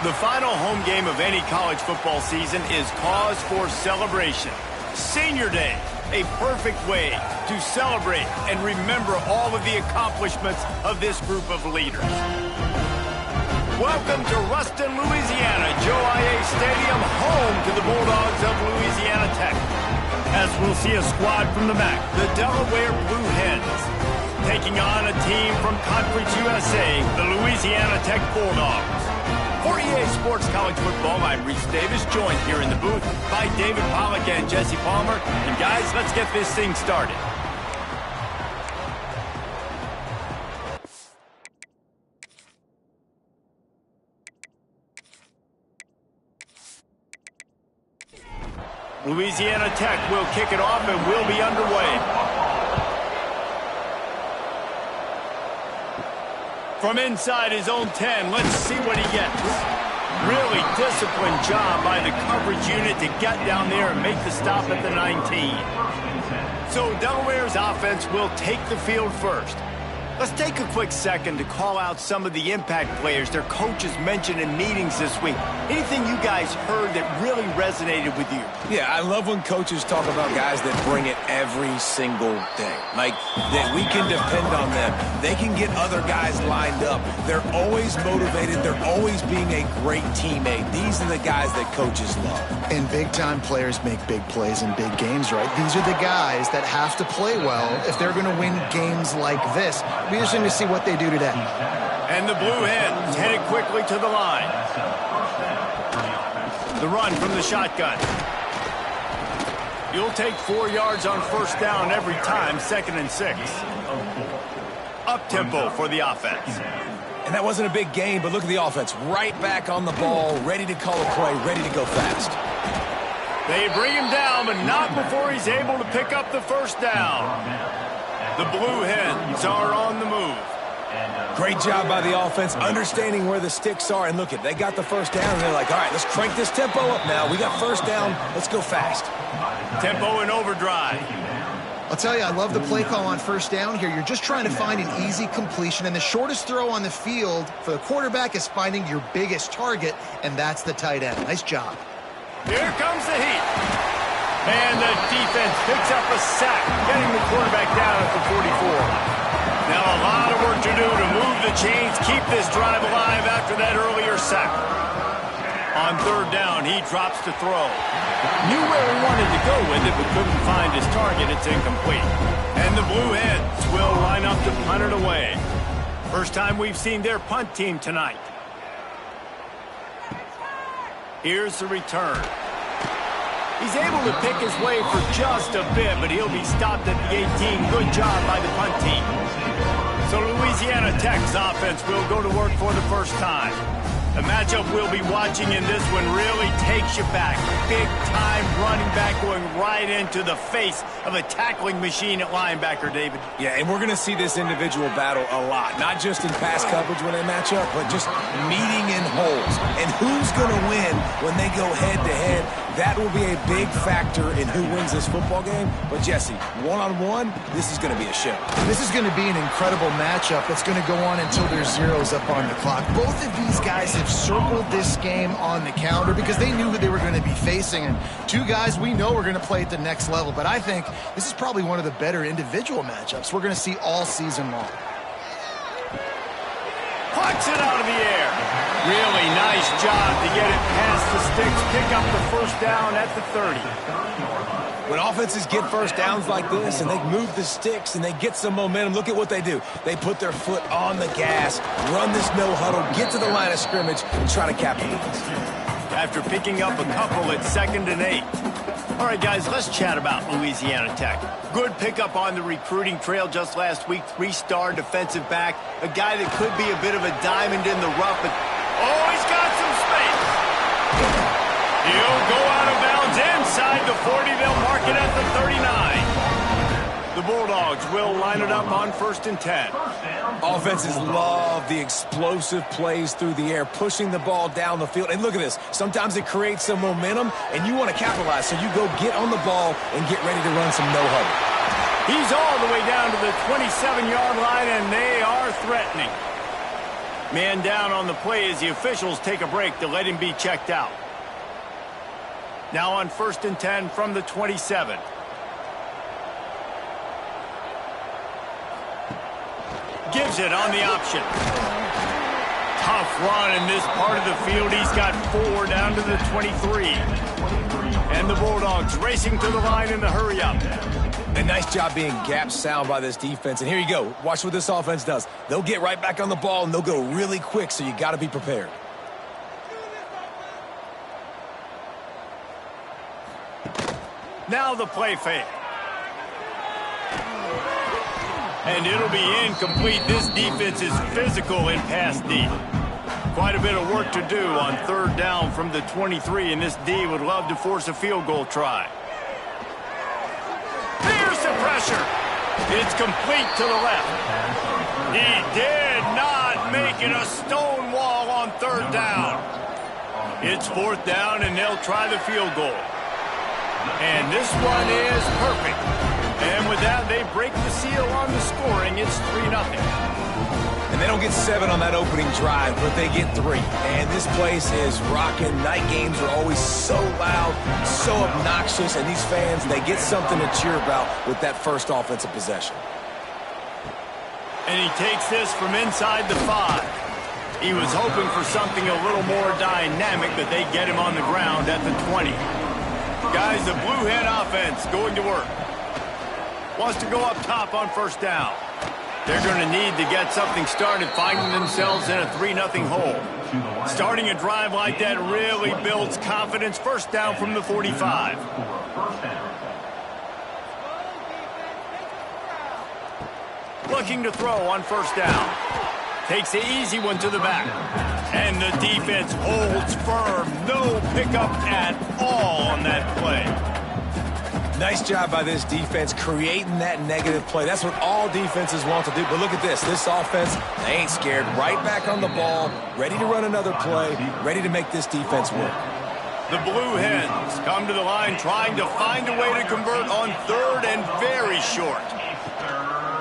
The final home game of any college football season is cause for celebration. Senior Day, a perfect way to celebrate and remember all of the accomplishments of this group of leaders. Welcome to Ruston, Louisiana, Joe I.A. Stadium, home to the Bulldogs of Louisiana Tech. As we'll see a squad from the MAC, the Delaware Blue Hens, taking on a team from Conference USA, the Louisiana Tech Bulldogs. For EA Sports College Football, I'm Reese Davis, joined here in the booth by David Pollack and Jesse Palmer. And guys, let's get this thing started. Louisiana Tech will kick it off and we'll be underway. From inside his own 10, let's see what he gets. Really disciplined job by the coverage unit to get down there and make the stop at the 19. So Delaware's offense will take the field first. Let's take a quick second to call out some of the impact players their coaches mentioned in meetings this week. Anything you guys heard that really resonated with you? Yeah, I love when coaches talk about guys that bring it every single day. Like, that we can depend on them. They can get other guys lined up. They're always motivated. They're always being a great teammate. These are the guys that coaches love. And big-time players make big plays in big games, right? These are the guys that have to play well if they're going to win games like this. It'll be interesting to see what they do today. And the Blue Hens headed quickly to the line. The run from the shotgun. You'll take 4 yards on first down every time, 2nd and 6. Up-tempo for the offense. And that wasn't a big gain, but look at the offense. Right back on the ball, ready to call a play, ready to go fast. They bring him down, but not before he's able to pick up the first down. The Blue Hens are on the move. Great job by the offense, understanding where the sticks are. And look, they got the first down, and they're like, all right, let's crank this tempo up now. We got first down. Let's go fast. Tempo and overdrive. I'll tell you, I love the play call on first down here. You're just trying to find an easy completion, and the shortest throw on the field for the quarterback is finding your biggest target, and that's the tight end. Nice job. Here comes the heat. And the defense picks up a sack, getting the quarterback down at the 44. Now a lot of work to do to move the chains, keep this drive alive after that earlier sack. On third down, he drops to throw. Knew where he wanted to go with it, but couldn't find his target. It's incomplete. And the Blue Hens will line up to punt it away. First time we've seen their punt team tonight. Here's the return. He's able to pick his way for just a bit, but he'll be stopped at the 18. Good job by the punt team. So Louisiana Tech's offense will go to work for the first time. The matchup we'll be watching in this one really takes you back. Big-time running back going right into the face of a tackling machine at linebacker, David. Yeah, and we're going to see this individual battle a lot. Not just in pass coverage when they match up, but just meeting in holes. And who's going to win when they go head-to-head? That will be a big factor in who wins this football game. But, Jesse, one-on-one, this is going to be a show. This is going to be an incredible matchup that's going to go on until there's zeros up on the clock. Both of these guys have circled this game on the calendar because they knew who they were going to be facing. And two guys we know are going to play at the next level. But I think this is probably one of the better individual matchups we're going to see all season long. Pucks it out of the air. Really nice job to get it past the sticks, pick up the first down at the 30. When offenses get first downs like this and they move the sticks and they get some momentum, look at what they do. They put their foot on the gas, run this no huddle, get to the line of scrimmage, and try to capitalize. After picking up a couple at 2nd and 8. All right, guys, let's chat about Louisiana Tech. Good pickup on the recruiting trail just last week. 3-star defensive back, a guy that could be a bit of a diamond in the rough, but oh, he's got some space. He'll go out of bounds inside the 40. They'll mark it at the 39. The Bulldogs will line it up on 1st and 10. Offenses love the explosive plays through the air, pushing the ball down the field. And look at this. Sometimes it creates some momentum, and you want to capitalize. So you go get on the ball and get ready to run some no-huddle. He's all the way down to the 27-yard line, and they are threatening. Man down on the play as the officials take a break to let him be checked out. Now on 1st and 10 from the 27. Gives it on the option. Tough run in this part of the field. He's got 4 down to the 23. And the Bulldogs racing to the line in the hurry-up. A nice job being gap sound by this defense. And here you go. Watch what this offense does. They'll get right back on the ball, and they'll go really quick, so you got to be prepared. Now the play fake. And it'll be incomplete. This defense is physical in pass D. Quite a bit of work to do on 3rd down from the 23, and this D would love to force a field goal try. There's the pressure. It's complete to the left. He did not make it a stone wall on 3rd down. It's 4th down, and they'll try the field goal. And this one is perfect. And with that, they break the seal on the scoring. It's 3-0. And they don't get 7 on that opening drive, but they get 3. And this place is rocking. Night games are always so loud, so obnoxious, and these fans, they get something to cheer about with that first offensive possession. And he takes this from inside the 5. He was hoping for something a little more dynamic, but they get him on the ground at the 20. Guys, the Blue Hen offense going to work. Wants to go up top on 1st down. They're going to need to get something started, finding themselves in a 3-0 hole. Starting a drive like that really builds confidence. 1st down from the 45. Looking to throw on 1st down. Takes the easy one to the back. And the defense holds firm. No pickup at all on that play. Nice job by this defense creating that negative play. That's what all defenses want to do. But look at this. This offense, they ain't scared. Right back on the ball, ready to run another play, ready to make this defense work. The Blue Hens come to the line trying to find a way to convert on 3rd and very short.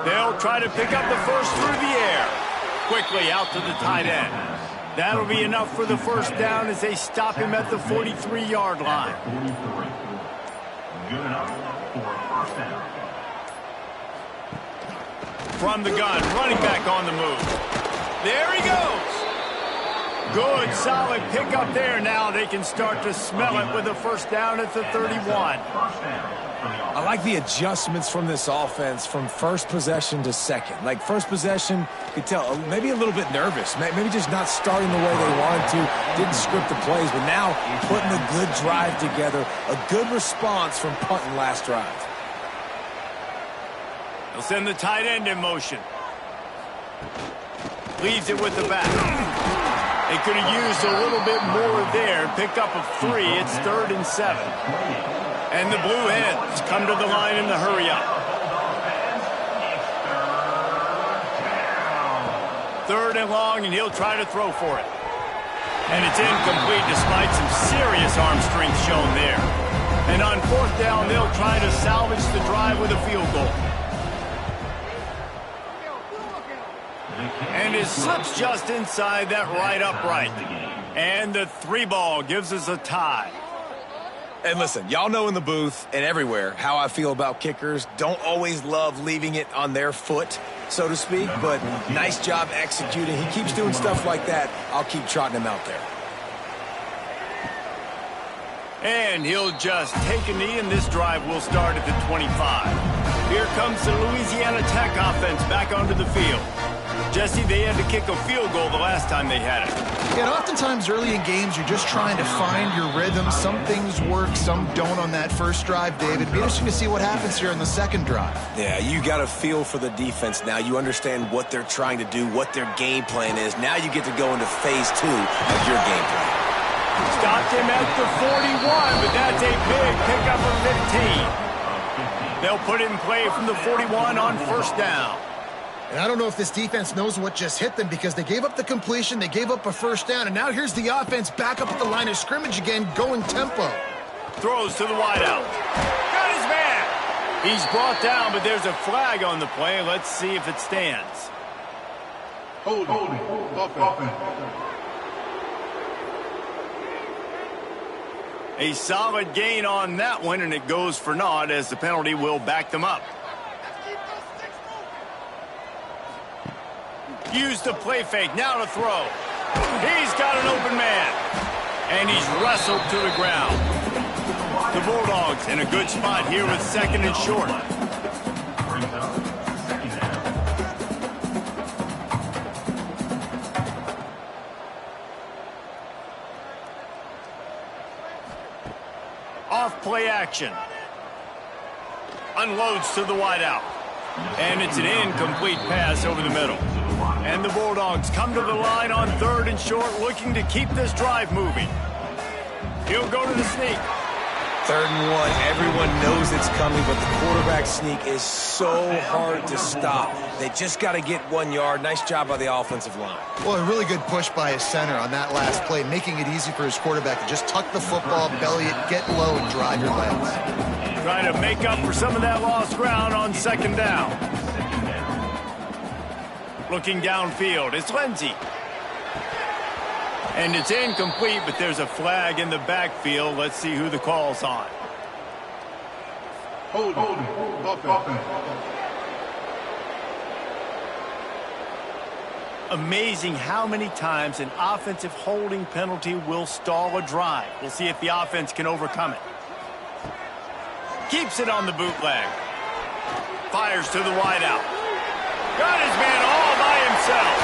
They'll try to pick up the first through the air. Quickly out to the tight end. That'll be enough for the 1st down as they stop him at the 43-yard line. Good enough for a 1st down. From the gun, running back on the move. There he goes. Good, solid pickup there. Now they can start to smell it with a 1st down at the 31. I like the adjustments from this offense from 1st possession to 2nd. Like 1st possession, you could tell maybe a little bit nervous. Maybe just not starting the way they wanted to. Didn't script the plays, but now putting a good drive together. A good response from punting last drive. They'll send the tight end in motion. Leaves it with the back. They could have used a little bit more there. Pick up of 3. It's 3rd and 7. And the Blue Hens come to the line in the hurry-up. 3rd and long, and he'll try to throw for it. And it's incomplete despite some serious arm strength shown there. And on 4th down, they'll try to salvage the drive with a field goal. And it slips just inside that right upright. And the 3-ball gives us a tie. And listen, y'all know in the booth and everywhere how I feel about kickers. Don't always love leaving it on their foot. so to speak, but nice job executing. He keeps doing stuff like that. I'll keep trotting him out there. And he'll just take a knee, and this drive will start at the 25. Here comes the Louisiana Tech offense back onto the field. Jesse, they had to kick a field goal the last time they had it. Yeah, and oftentimes early in games, you're just trying to find your rhythm. Some things work, some don't on that first drive, David. It'd be interesting to see what happens here in the second drive. Yeah, you got a feel for the defense now. You understand what they're trying to do, what their game plan is. Now you get to go into phase 2 of your game plan. Stopped him at the 41, but that's a big pickup of 15. They'll put it in play from the 41 on first down. And I don't know if this defense knows what just hit them because they gave up the completion, they gave up a first down, and now here's the offense back up at the line of scrimmage again, going tempo. Throws to the wideout. Got his man. He's brought down, but there's a flag on the play. Let's see if it stands. Holding. Offense. A solid gain on that one, and it goes for naught as the penalty will back them up. Use the play fake, now to throw. He's got an open man. And he's wrestled to the ground. The Bulldogs in a good spot here with second and short. Off play action. Unloads to the wideout. And it's an incomplete pass over the middle. And the Bulldogs come to the line on third and short, looking to keep this drive moving. He'll go to the sneak. 3rd and 1, everyone knows it's coming, but the quarterback sneak is so hard to stop. They just got to get 1 yard. Nice job by the offensive line. Well, a really good push by his center on that last play, making it easy for his quarterback to just tuck the football, belly it, get low, and drive your legs. Trying to make up for some of that lost ground on second down. Looking downfield, it's Lindsey. And it's incomplete, but there's a flag in the backfield. Let's see who the call's on. Holding. Offense. Amazing how many times an offensive holding penalty will stall a drive. We'll see if the offense can overcome it. Keeps it on the bootleg. Fires to the wideout. Got his man all by himself.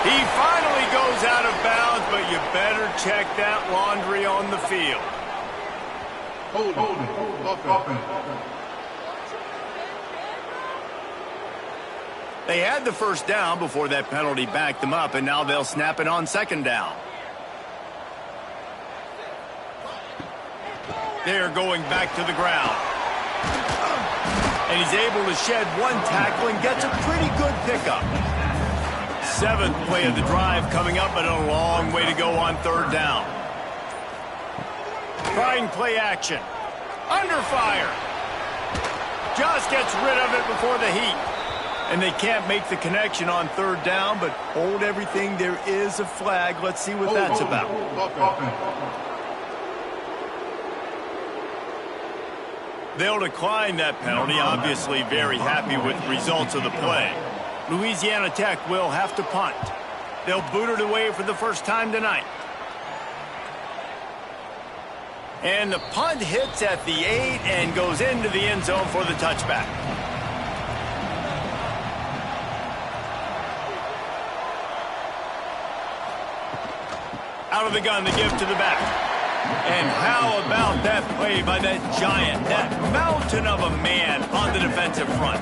He finally goes out of bounds, but you better check that laundry on the field. Holding. Offense. They had the first down before that penalty backed them up, and now they'll snap it on second down. They're going back to the ground. And he's able to shed one tackle and gets a pretty good pickup. 7th play of the drive coming up, but a long way to go on third down. Trying play action. Under fire. Just gets rid of it before the heat. And they can't make the connection on third down, but hold everything. There is a flag. Let's see what that's about. They'll decline that penalty, obviously very happy with the results of the play. Louisiana Tech will have to punt. They'll boot it away for the first time tonight. And the punt hits at the 8 and goes into the end zone for the touchback. Out of the gun, the give to the back. And how about that play by that giant, that mountain of a man on the defensive front?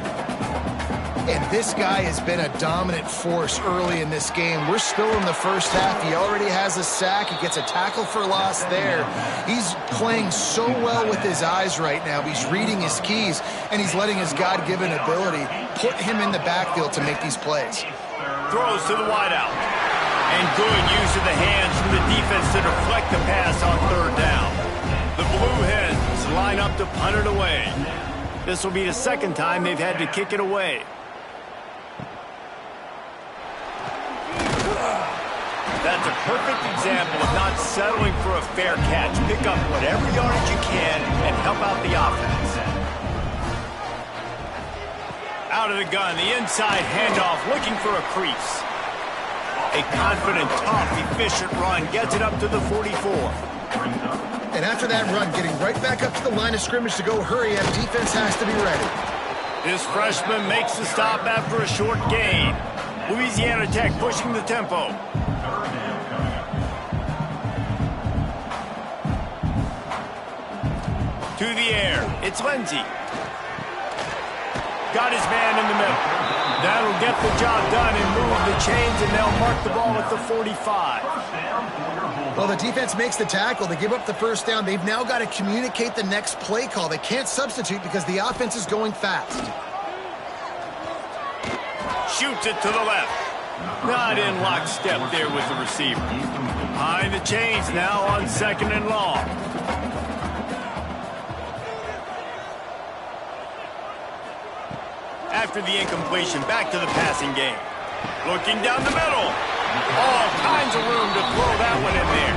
And this guy has been a dominant force early in this game. We're still in the first half. He already has a sack. He gets a tackle for loss there. He's playing so well with his eyes right now. He's reading his keys, and he's letting his God-given ability put him in the backfield to make these plays. Throws to the wideout. And good use of the hands from the defense to deflect the pass on third down. The Blue Hens line up to punt it away. This will be the second time they've had to kick it away. That's a perfect example of not settling for a fair catch. Pick up whatever yardage you can and help out the offense. Out of the gun, the inside handoff, looking for a crease. A confident, tough, efficient run gets it up to the 44. And after that run, getting right back up to the line of scrimmage to go hurry up, defense has to be ready. This freshman makes the stop after a short gain. Louisiana Tech pushing the tempo. To the air, it's Lindsey. Got his man in the middle. That'll get the job done and move the chains, and they'll mark the ball at the 45. Well, the defense makes the tackle. They give up the first down. They've now got to communicate the next play call. They can't substitute because the offense is going fast. Shoots it to the left. Not in lockstep there with the receiver. Behind the chains now on 2nd and long. After the incompletion, back to the passing game. Looking down the middle. All kinds of room to throw that one in there.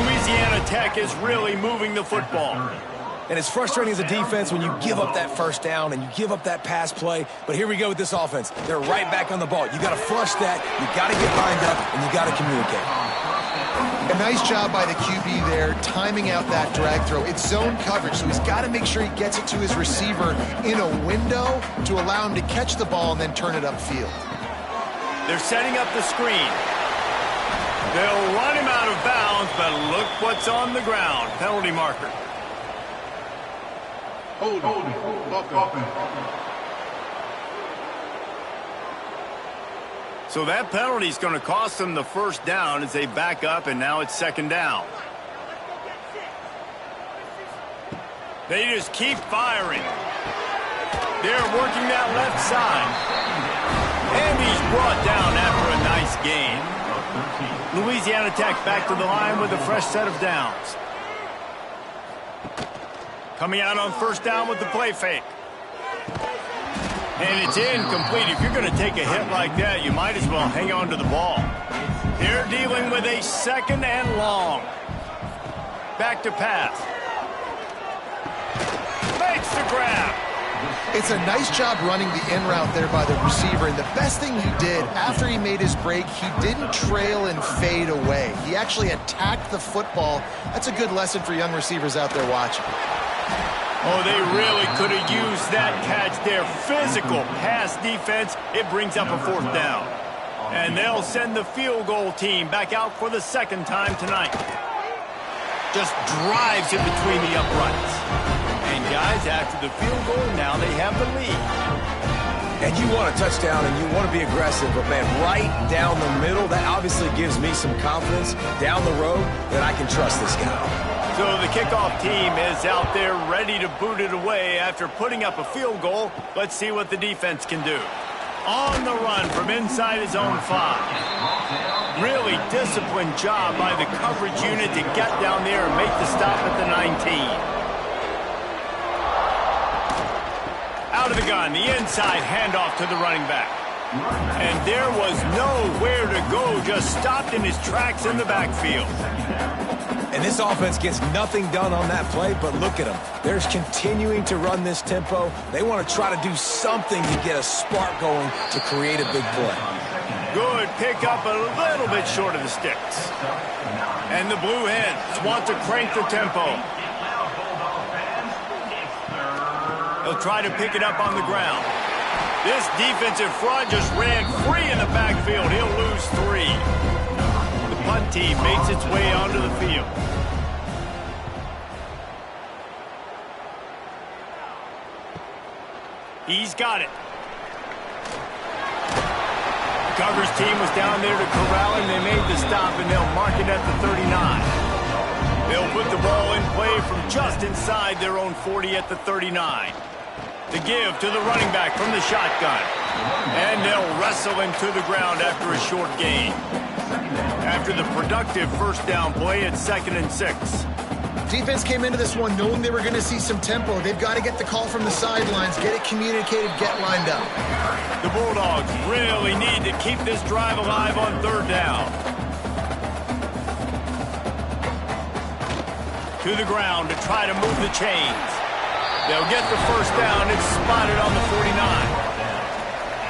Louisiana Tech is really moving the football. And it's frustrating as a defense when you give up that first down and you give up that pass play. But here we go with this offense. They're right back on the ball. You got to flush that. You got to get lined up, and you got to communicate. A nice job by the QB there, timing out that drag throw. It's zone coverage, so he's got to make sure he gets it to his receiver in a window to allow him to catch the ball and then turn it upfield. They're setting up the screen. They'll run him out of bounds, but look what's on the ground. Penalty marker. Holding. Offense. So that penalty is going to cost them the first down as they back up, and now it's 2nd down. They just keep firing. They're working that left side. And he's brought down after a nice gain. Louisiana Tech back to the line with a fresh set of downs. Coming out on 1st down with the play fake. And it's incomplete. If you're going to take a hit like that, you might as well hang on to the ball. They're dealing with a 2nd and long. Back to pass. Makes the grab. It's a nice job running the in route there by the receiver. And the best thing he did after he made his break, he didn't trail and fade away. He actually attacked the football. That's a good lesson for young receivers out there watching. Oh, they really could have used that catch there. Physical pass defense. It brings up a 4th down. And they'll send the field goal team back out for the 2nd time tonight. Just drives in between the uprights. And guys, after the field goal, now they have the lead. And you want a touchdown and you want to be aggressive, but man, right down the middle, that obviously gives me some confidence down the road that I can trust this guy. So the kickoff team is out there ready to boot it away after putting up a field goal. Let's see what the defense can do. On the run from inside his own 5. Really disciplined job by the coverage unit to get down there and make the stop at the 19. Out of the gun, the inside handoff to the running back. And there was nowhere to go, just stopped in his tracks in the backfield. And this offense gets nothing done on that play, but look at them. They're continuing to run this tempo. They want to try to do something to get a spark going to create a big play. Good pick up, a little bit short of the sticks. And the Blue Hens want to crank the tempo. They'll try to pick it up on the ground. This defensive front just ran free in the backfield. He'll lose 3. The punt team makes its way onto the field. He's got it. The coverage team was down there to corral him. They made the stop, and they'll mark it at the 39. They'll put the ball in play from just inside their own 40 at the 39. The give to the running back from the shotgun. And they'll wrestle him to the ground after a short gain. After the productive first down play, it's 2nd and 6. Defense came into this one knowing they were going to see some tempo. They've got to get the call from the sidelines, get it communicated, get lined up. The Bulldogs really need to keep this drive alive on 3rd down. To the ground to try to move the chains. They'll get the first down. It's spotted on the 49.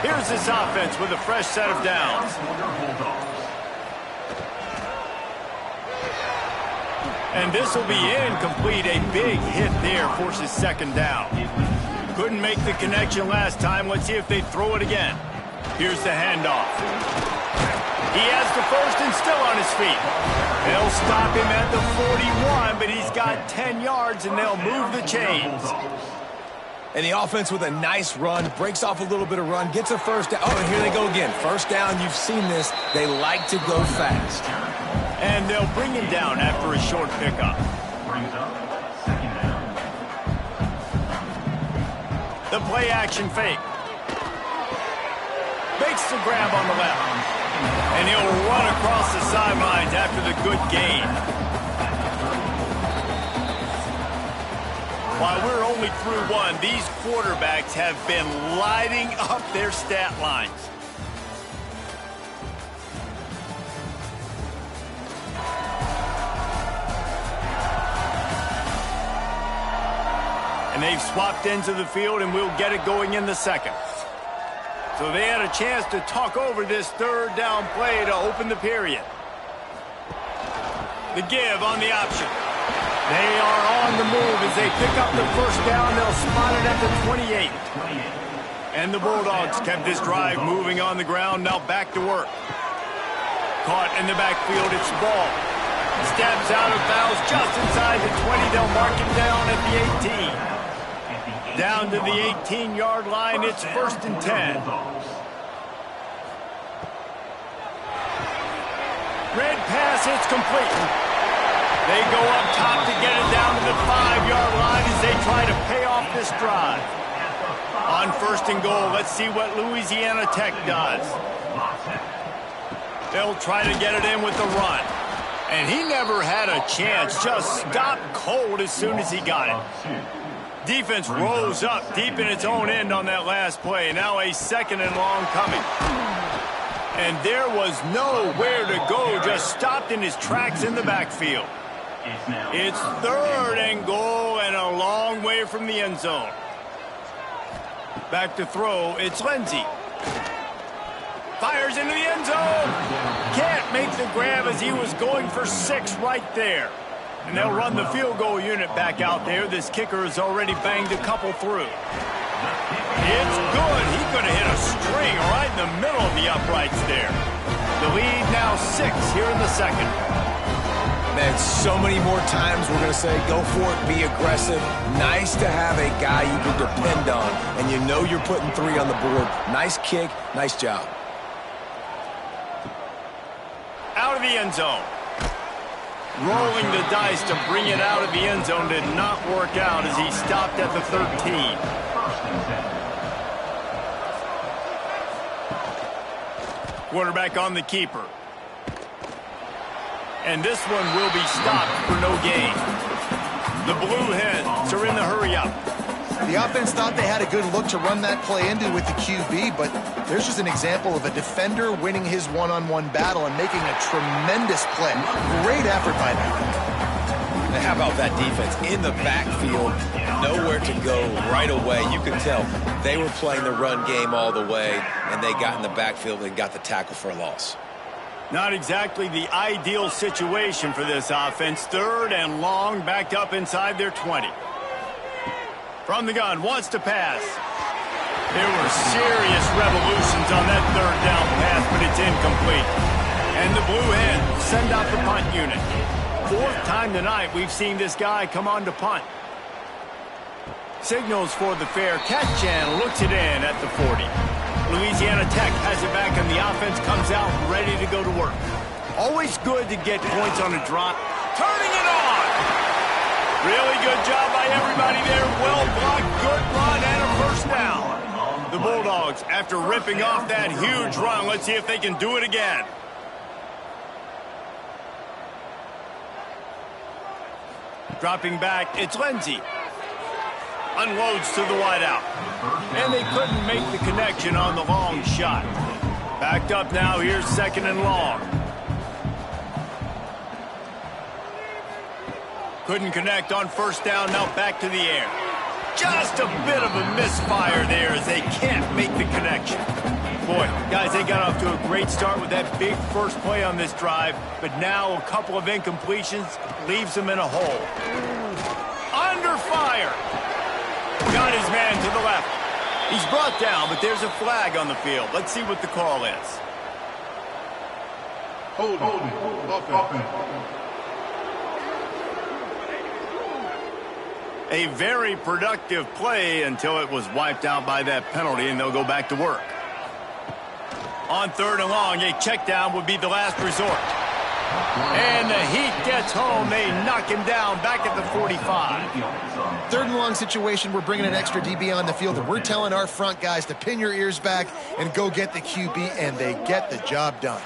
Here's this offense with a fresh set of downs. And this will be incomplete. A big hit there forces second down. Couldn't make the connection last time. Let's see if they throw it again. Here's the handoff. He has the first and still on his feet. They'll stop him at the 41, but he's got 10 yards, and they'll move the chains. And the offense with a nice run, breaks off a little bit of run, gets a first down. Oh, and here they go again. First down, you've seen this. They like to go fast. And they'll bring him down after a short pickup. The play action fake. Makes the grab on the left. And he'll run across the sidelines after the good gain. While we're only through one, these quarterbacks have been lighting up their stat lines. And they've swapped ends of the field, and we'll get it going in the second. So they had a chance to talk over this third down play to open the period. The give on the option. They are on the move as they pick up the first down. They'll spot it at the 28. And the Bulldogs kept this drive moving on the ground. Now back to work. Caught in the backfield. It's ball. Steps out of bounds just inside the 20. They'll mark him down at the 18. Down to the 18-yard line. It's 1st and 10. Red pass, it's complete. They go up top to get it down to the 5-yard line as they try to pay off this drive. On 1st and goal, let's see what Louisiana Tech does. They'll try to get it in with the run. And he never had a chance, just stopped cold as soon as he got it. Defense rose up deep in its own end on that last play. Now a 2nd and long coming. And there was nowhere to go, just stopped in his tracks in the backfield. It's 3rd and goal and a long way from the end zone. Back to throw, it's Lindsey. Fires into the end zone. Can't make the grab as he was going for 6 right there. And they'll run the field goal unit back out there. This kicker has already banged a couple through. It's good. He could have hit a string right in the middle of the uprights there. The lead now 6 here in the second. Man, so many more times we're going to say, go for it, be aggressive. Nice to have a guy you can depend on, and you know you're putting 3 on the board. Nice kick, nice job. Out of the end zone. Rolling the dice to bring it out of the end zone did not work out as he stopped at the 13. Quarterback on the keeper. And this one will be stopped for no gain. The Blue Hens are in the hurry-up. The offense thought they had a good look to run that play into with the QB, but there's just an example of a defender winning his one-on-one battle and making a tremendous play. Great effort by them. And how about that defense in the backfield, nowhere to go right away. You could tell they were playing the run game all the way, and they got in the backfield and got the tackle for a loss. Not exactly the ideal situation for this offense. 3rd and long, backed up inside their 20. From the gun, wants to pass. There were serious revolutions on that 3rd down pass, but it's incomplete. And the Blue Hens send out the punt unit. 4th time tonight we've seen this guy come on to punt. Signals for the fair catch and looks it in at the 40. Louisiana Tech has it back, and the offense comes out ready to go to work. Always good to get points on a drive. Turning it on! Really good job by everybody there. Well blocked, good run, and a 1st down. The Bulldogs, after ripping off that huge run, let's see if they can do it again. Dropping back, it's Lindsey. Unloads to the wideout. And they couldn't make the connection on the long shot. Backed up now, here's 2nd and long. Couldn't connect on 1st down, now back to the air. Just a bit of a misfire there as they can't make the connection. Boy, guys, they got off to a great start with that big first play on this drive, but now a couple of incompletions leaves them in a hole. Under fire. Got his man to the left. He's brought down, but there's a flag on the field. Let's see what the call is. Hold offense. A very productive play until it was wiped out by that penalty, and they'll go back to work. On 3rd and long, a check down would be the last resort. And the Heat gets home. They knock him down back at the 45. 3rd and long situation, we're bringing an extra DB on the field, and we're telling our front guys to pin your ears back and go get the QB, and they get the job done.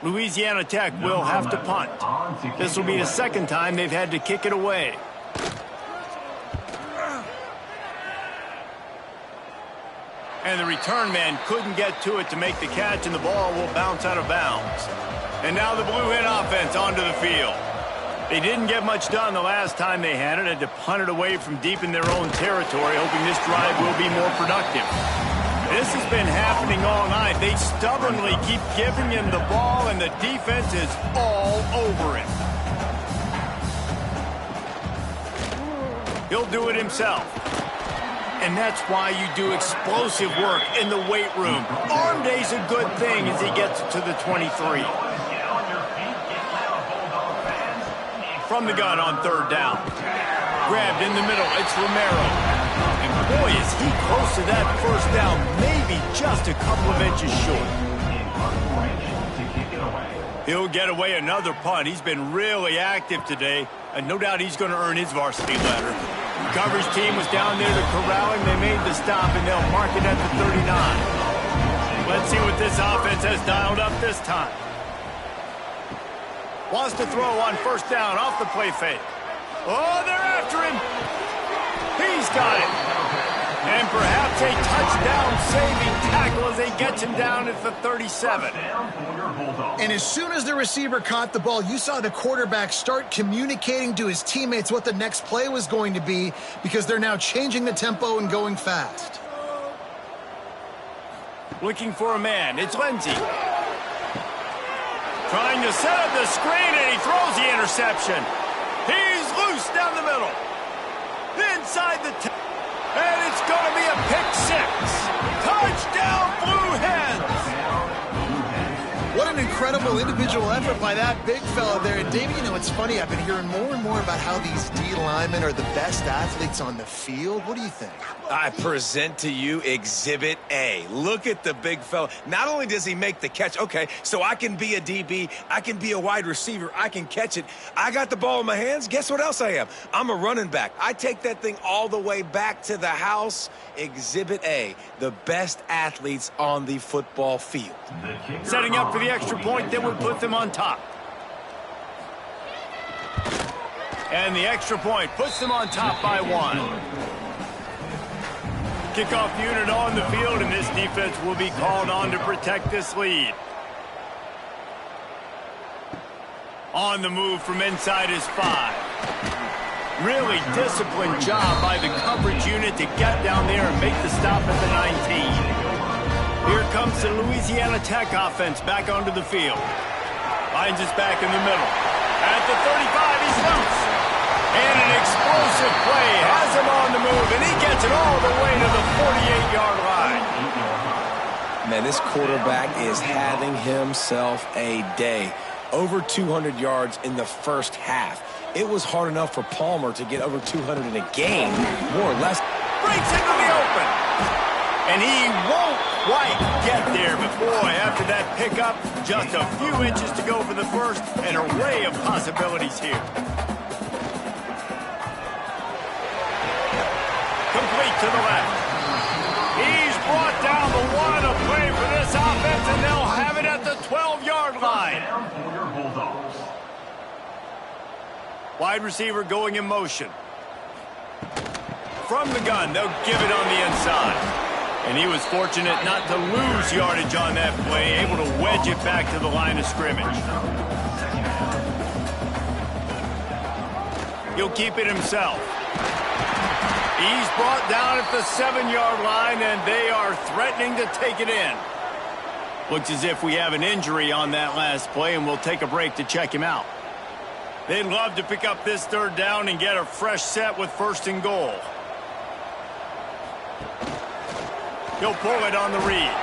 Louisiana Tech will have to punt. This will be the 2nd time they've had to kick it away. And the return man couldn't get to it to make the catch, and the ball will bounce out of bounds. And now the Blue Hen offense onto the field. They didn't get much done the last time they had it. Had to punt it away from deep in their own territory, hoping this drive will be more productive. This has been happening all night. They stubbornly keep giving him the ball, and the defense is all over it. He'll do it himself. And that's why you do explosive work in the weight room. Arm day's a good thing as he gets to the 23. From the gun on 3rd down. Grabbed in the middle. It's Romero. And boy, is he close to that 1st down. Maybe just a couple of inches short. He'll get away another punt. He's been really active today. And no doubt he's going to earn his varsity letter. The coverage team was down there to corral him. They made the stop, and they'll mark it at the 39. Let's see what this offense has dialed up this time. Wants to throw on 1st down off the play fake. Oh, they're after him. He's got it. And perhaps a touchdown-saving tackle as they get him down at the 37. And as soon as the receiver caught the ball, you saw the quarterback start communicating to his teammates what the next play was going to be, because they're now changing the tempo and going fast. Looking for a man. It's Lindsey. Trying to set up the screen, and he throws the interception. He's loose down the middle. Inside the 10. And it's going to be a pick 6. Touchdown, Blue Hens. What an incredible individual effort by that big fella there. And, Davey, you know, it's funny. I've been hearing more and more about how these D linemen are the best athletes on the field. What do you think? I present to you Exhibit A. Look at the big fella. Not only does he make the catch, okay, so I can be a DB, I can be a wide receiver, I can catch it. I got the ball in my hands. Guess what else I am? I'm a running back. I take that thing all the way back to the house. Exhibit A, the best athletes on the football field. Setting up for the extra point that would put them on top. And the extra point puts them on top by 1. Kickoff unit on the field, and this defense will be called on to protect this lead. On the move from inside his 5. Really disciplined job by the coverage unit to get down there and make the stop at the 19. Here comes the Louisiana Tech offense back onto the field. Finds us back in the middle. At the 35, he's loose. And an explosive play has him on the move, and he gets it all the way to the 48-yard line. Man, this quarterback is having himself a day. Over 200 yards in the first half. It was hard enough for Palmer to get over 200 in a game, more or less. Breaks into the open. And he won't quite get there, but boy, after that pickup, just a few inches to go for the first, an array of possibilities here. Complete to the left. He's brought down the 1, a play for this offense, and they'll have it at the 12-yard line. Wide receiver going in motion. From the gun, they'll give it on the inside. And he was fortunate not to lose yardage on that play, able to wedge it back to the line of scrimmage. He'll keep it himself. He's brought down at the 7-yard line, and they are threatening to take it in. Looks as if we have an injury on that last play, and we'll take a break to check him out. They'd love to pick up this 3rd down and get a fresh set with 1st and goal. He'll pull it on the read.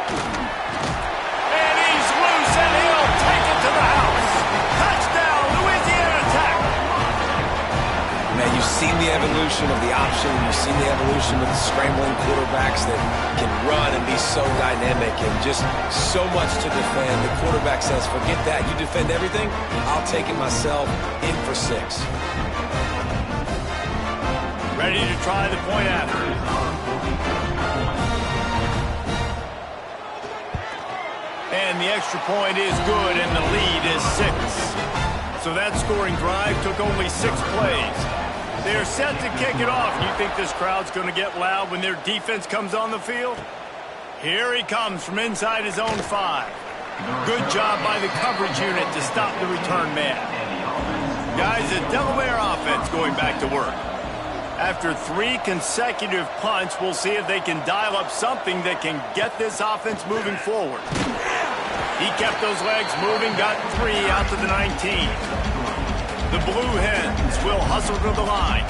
And he's loose, and he'll take it to the house. Touchdown, Louisiana Tech. Man, you've seen the evolution of the option. You've seen the evolution of the scrambling quarterbacks that can run and be so dynamic and just so much to defend. The quarterback says, forget that. You defend everything, I'll take it myself. In for 6. Ready to try the point after. And the extra point is good, and the lead is 6. So that scoring drive took only 6 plays. They're set to kick it off. You think this crowd's going to get loud when their defense comes on the field? Here he comes from inside his own 5. Good job by the coverage unit to stop the return man. Guys, the Delaware offense going back to work. After 3 consecutive punts, we'll see if they can dial up something that can get this offense moving forward. He kept those legs moving, got 3 out to the 19. The Blue Hens will hustle to the line.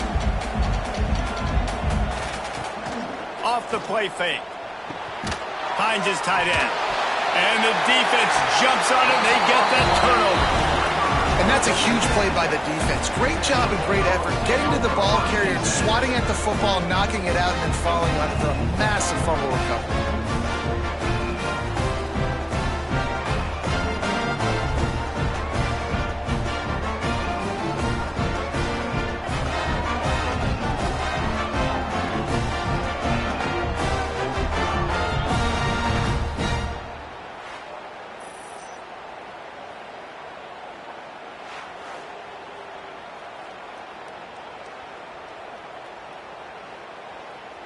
Off the play fake. Finds his tight end. And the defense jumps on it, and they get that turnover. And that's a huge play by the defense. Great job and great effort getting to the ball carrier, swatting at the football, knocking it out, and then following up for a massive fumble recovery.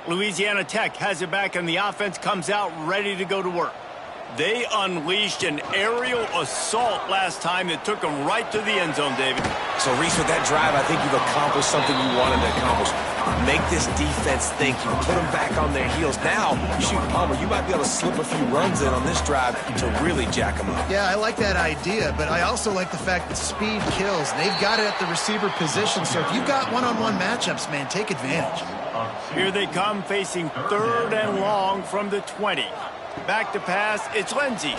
Louisiana Tech has it back, and the offense comes out ready to go to work. They unleashed an aerial assault last time that took them right to the end zone, David. So, Reese, with that drive, I think you've accomplished something you wanted to accomplish. Make this defense think. You put them back on their heels. Now, shoot, Palmer, you might be able to slip a few runs in on this drive to really jack them up. Yeah, I like that idea, but I also like the fact that speed kills. They've got it at the receiver position, so if you've got one-on-one matchups, man, take advantage. Here they come, facing 3rd and long from the 20. Back to pass, it's Lindsey.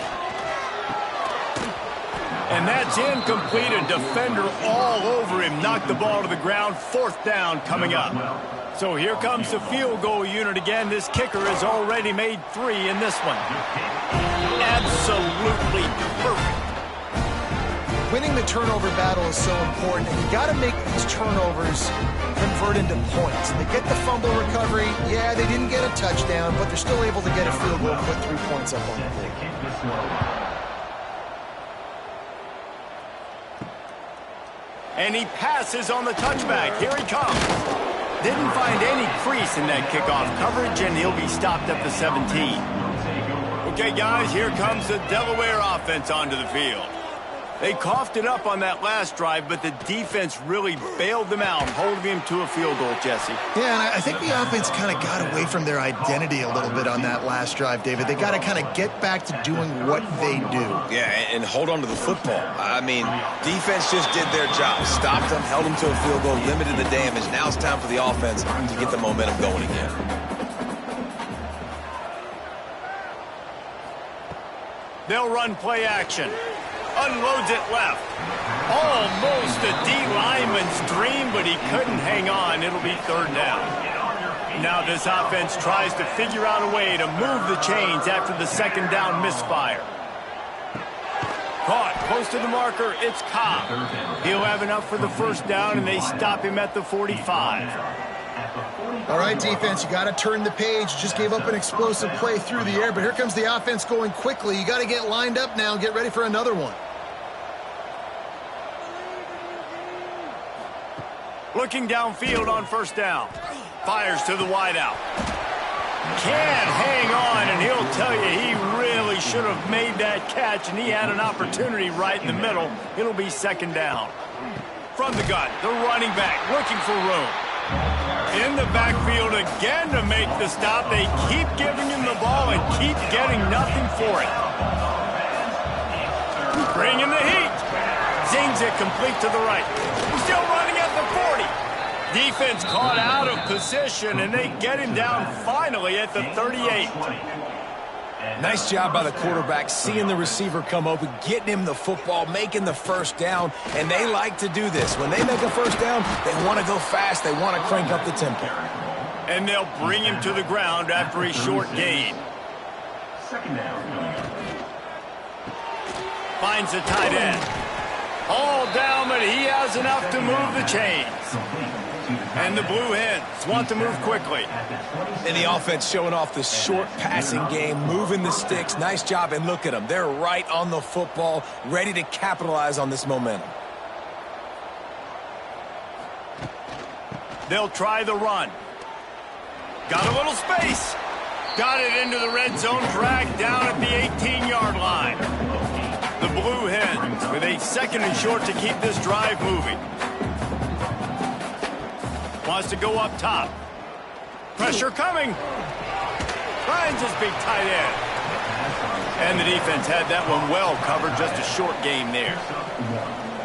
And that's incomplete. A defender all over him. Knocked the ball to the ground. 4th down coming up. So here comes the field goal unit again. This kicker has already made 3 in this one. Absolutely perfect. Winning the turnover battle is so important, and you got to make these turnovers convert into points. They get the fumble recovery. Yeah, they didn't get a touchdown, but they're still able to get a field goal and put 3 points up on the board. And he passes on the touchback. Here he comes. Didn't find any crease in that kickoff coverage, and he'll be stopped at the 17. Okay, guys, here comes the Delaware offense onto the field. They coughed it up on that last drive, but the defense really bailed them out, holding him to a field goal, Jesse. Yeah, and I think the offense kind of got away from their identity a little bit on that last drive, David. They got to kind of get back to doing what they do. Yeah, and hold on to the football. I mean, defense just did their job. Stopped them, held them to a field goal, limited the damage. Now it's time for the offense to get the momentum going again. They'll run play action. Unloads it left. Almost a D lineman's dream, but he couldn't hang on. It'll be 3rd down. Now this offense tries to figure out a way to move the chains after the 2nd down misfire. Caught close to the marker. It's Cobb. He'll have enough for the 1st down, and they stop him at the 45. All right, defense, you got to turn the page. Just gave up an explosive play through the air, but here comes the offense going quickly. You got to get lined up now and get ready for another one. Looking downfield on 1st down. Fires to the wideout. Can't hang on, and he'll tell you he really should have made that catch, and he had an opportunity right in the middle. It'll be second down. From the gun, the running back looking for room. In the backfield again to make the stop. They keep giving him the ball and keep getting nothing for it. Bringing the heat. Zings it complete to the right. He's still running at the 40. Defense caught out of position, and they get him down finally at the 38. Nice job by the quarterback, seeing the receiver come open, getting him the football, making the first down, and they like to do this. When they make a first down, they want to go fast. They want to crank up the tempo. And they'll bring him to the ground after a short gain. Second down. Finds the tight end. All down, but he has enough to move the chains. And the Blue Hens want to move quickly. And the offense showing off the short passing game, moving the sticks. Nice job, and look at them. They're right on the football, ready to capitalize on this momentum. They'll try the run. Got a little space. Got it into the red zone, dragged down at the 18-yard line. The Blue Hens with a second and short to keep this drive moving. Wants to go up top. Pressure coming. Finds his big tight end. And the defense had that one well covered, just a short game there.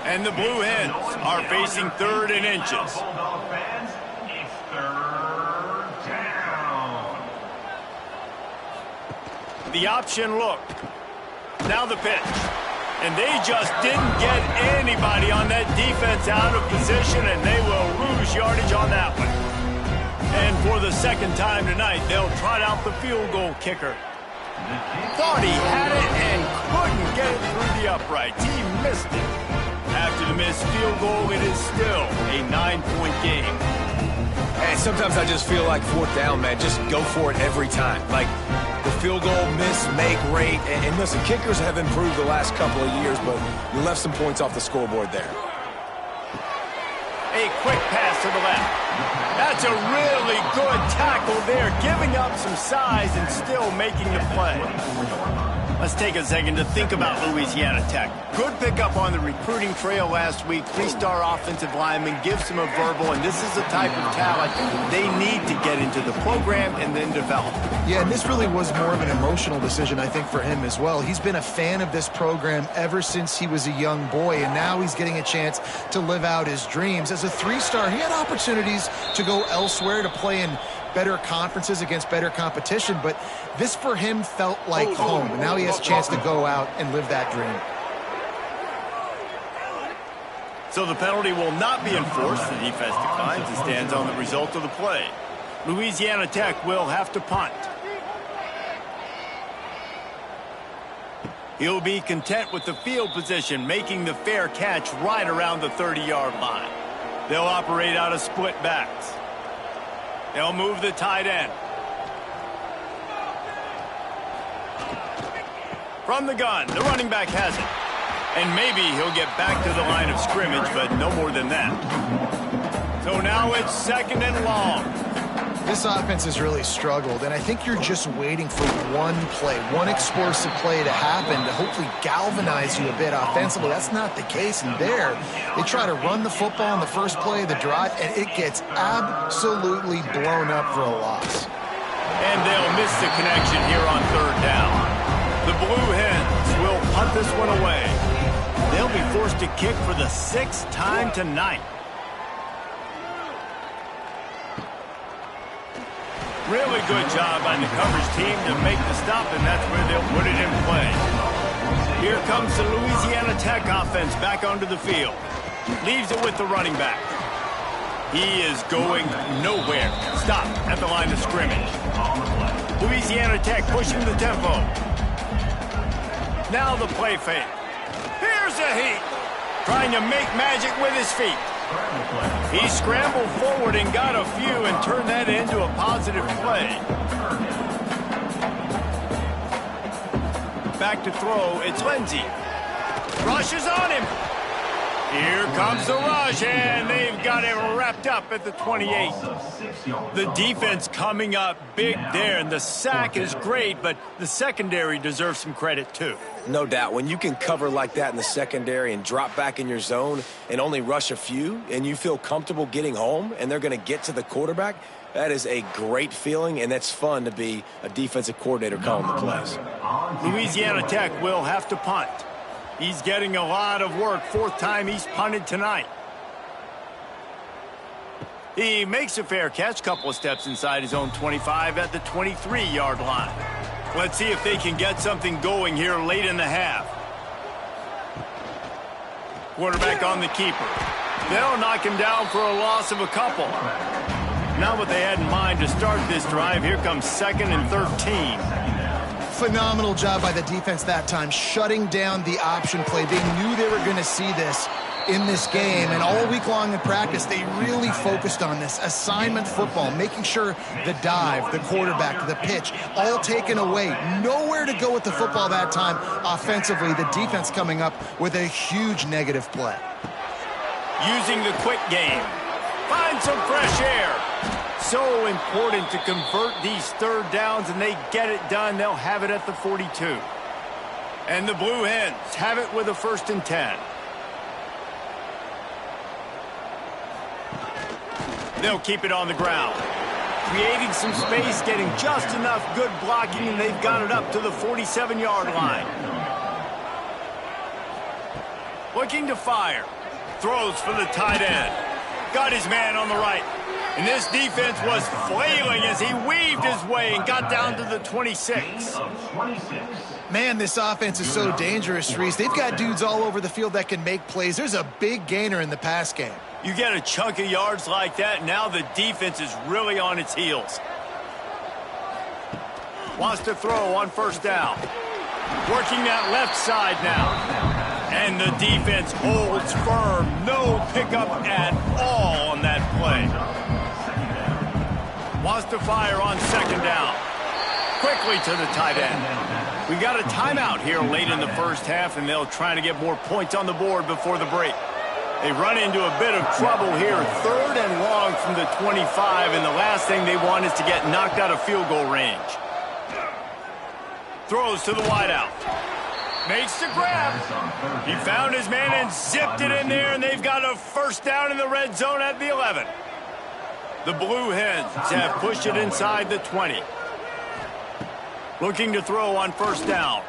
And the Blue Hens are facing 3rd and inches. It's third down. The option look. Now the pitch. And they just didn't get anybody on that defense out of position, and they will lose yardage on that one. And for the second time tonight, they'll trot out the field goal kicker. Thought he had it and couldn't get it through the uprights. He missed it. After the missed field goal, it is still a 9-point game. And sometimes I just feel like 4th down, man, just go for it every time. Like, the field goal miss, make rate. And listen, kickers have improved the last couple of years, but you left some points off the scoreboard there. A quick pass to the left. That's a really good tackle there, giving up some size and still making the play. Let's take a second to think about Louisiana Tech. Good pickup on the recruiting trail last week. 3-star offensive lineman gives them a verbal, and this is the type of talent they need to get into the program and then develop. Yeah, and this really was more of an emotional decision, I think, for him as well. He's been a fan of this program ever since he was a young boy, and now he's getting a chance to live out his dreams. As a 3-star, he had opportunities to go elsewhere, to play in better conferences against better competition, but this for him felt like home. And now he has a chance to go out and live that dream. So the penalty will not be enforced. The defense declines and stands on the result of the play. Louisiana Tech will have to punt. He'll be content with the field position, making the fair catch right around the 30-yard line. They'll operate out of split backs. They'll move the tight end. From the gun, the running back has it. And maybe he'll get back to the line of scrimmage, but no more than that. So now it's 2nd and long. This offense has really struggled, and I think you're just waiting for one play, one explosive play to happen to hopefully galvanize you a bit offensively. That's not the case, and there they try to run the football on the first play of the drive, and it gets absolutely blown up for a loss. And they'll miss the connection here on 3rd down. The Blue Hens will punt this one away. They'll be forced to kick for the 6th time tonight. Really good job by the coverage team to make the stop, and that's where they'll put it in play. Here comes the Louisiana Tech offense back onto the field. Leaves it with the running back. He is going nowhere. Stop at the line of scrimmage. Louisiana Tech pushing the tempo. Now the play fake. Here's a heat. Trying to make magic with his feet. He scrambled forward and got a few and turned that into a positive play. Back to throw, it's Lindsey. Rushes on him. Here comes the rush, and they've got it wrapped up at the 28. The defense coming up big there, and the sack is great, but the secondary deserves some credit too. No doubt. When you can cover like that in the secondary and drop back in your zone and only rush a few, and you feel comfortable getting home, and they're going to get to the quarterback, that is a great feeling, and that's fun to be a defensive coordinator calling the plays. Louisiana Tech will have to punt. He's getting a lot of work. Fourth time he's punted tonight. He makes a fair catch, couple of steps inside his own 25 at the 23-yard line. Let's see if they can get something going here late in the half. Quarterback on the keeper. They'll knock him down for a loss of a couple. Not what they had in mind to start this drive. Here comes 2nd and 13. Phenomenal job by the defense that time, shutting down the option play. They knew they were going to see this in this game, and all week long in practice, they really focused on this. Assignment football, making sure the dive, the quarterback, the pitch, all taken away. Nowhere to go with the football that time offensively. The defense coming up with a huge negative play. Using the quick game. Find some fresh air. So important to convert these third downs, and they get it done. They'll have it at the 42. And the Blue Hens have it with a 1st and 10. They'll keep it on the ground. Creating some space, getting just enough good blocking, and they've got it up to the 47-yard line. Looking to fire. Throws for the tight end. Got his man on the right. And this defense was flailing as he weaved his way and got down to the 26. Man, this offense is so dangerous, Reese. They've got dudes all over the field that can make plays. There's a big gainer in the pass game. You get a chunk of yards like that, now the defense is really on its heels. Wants to throw on 1st down. Working that left side now. And the defense holds firm. No pickup at all on that play. Wants to fire on 2nd down. Quickly to the tight end. We got a timeout here late in the first half, and they'll try to get more points on the board before the break. They run into a bit of trouble here. 3rd and long from the 25, and the last thing they want is to get knocked out of field goal range. Throws to the wideout. Makes the grab. He found his man and zipped it in there, and they've got a 1st down in the red zone at the 11. The Blue Hens have pushed it inside the 20. Looking to throw on 1st down.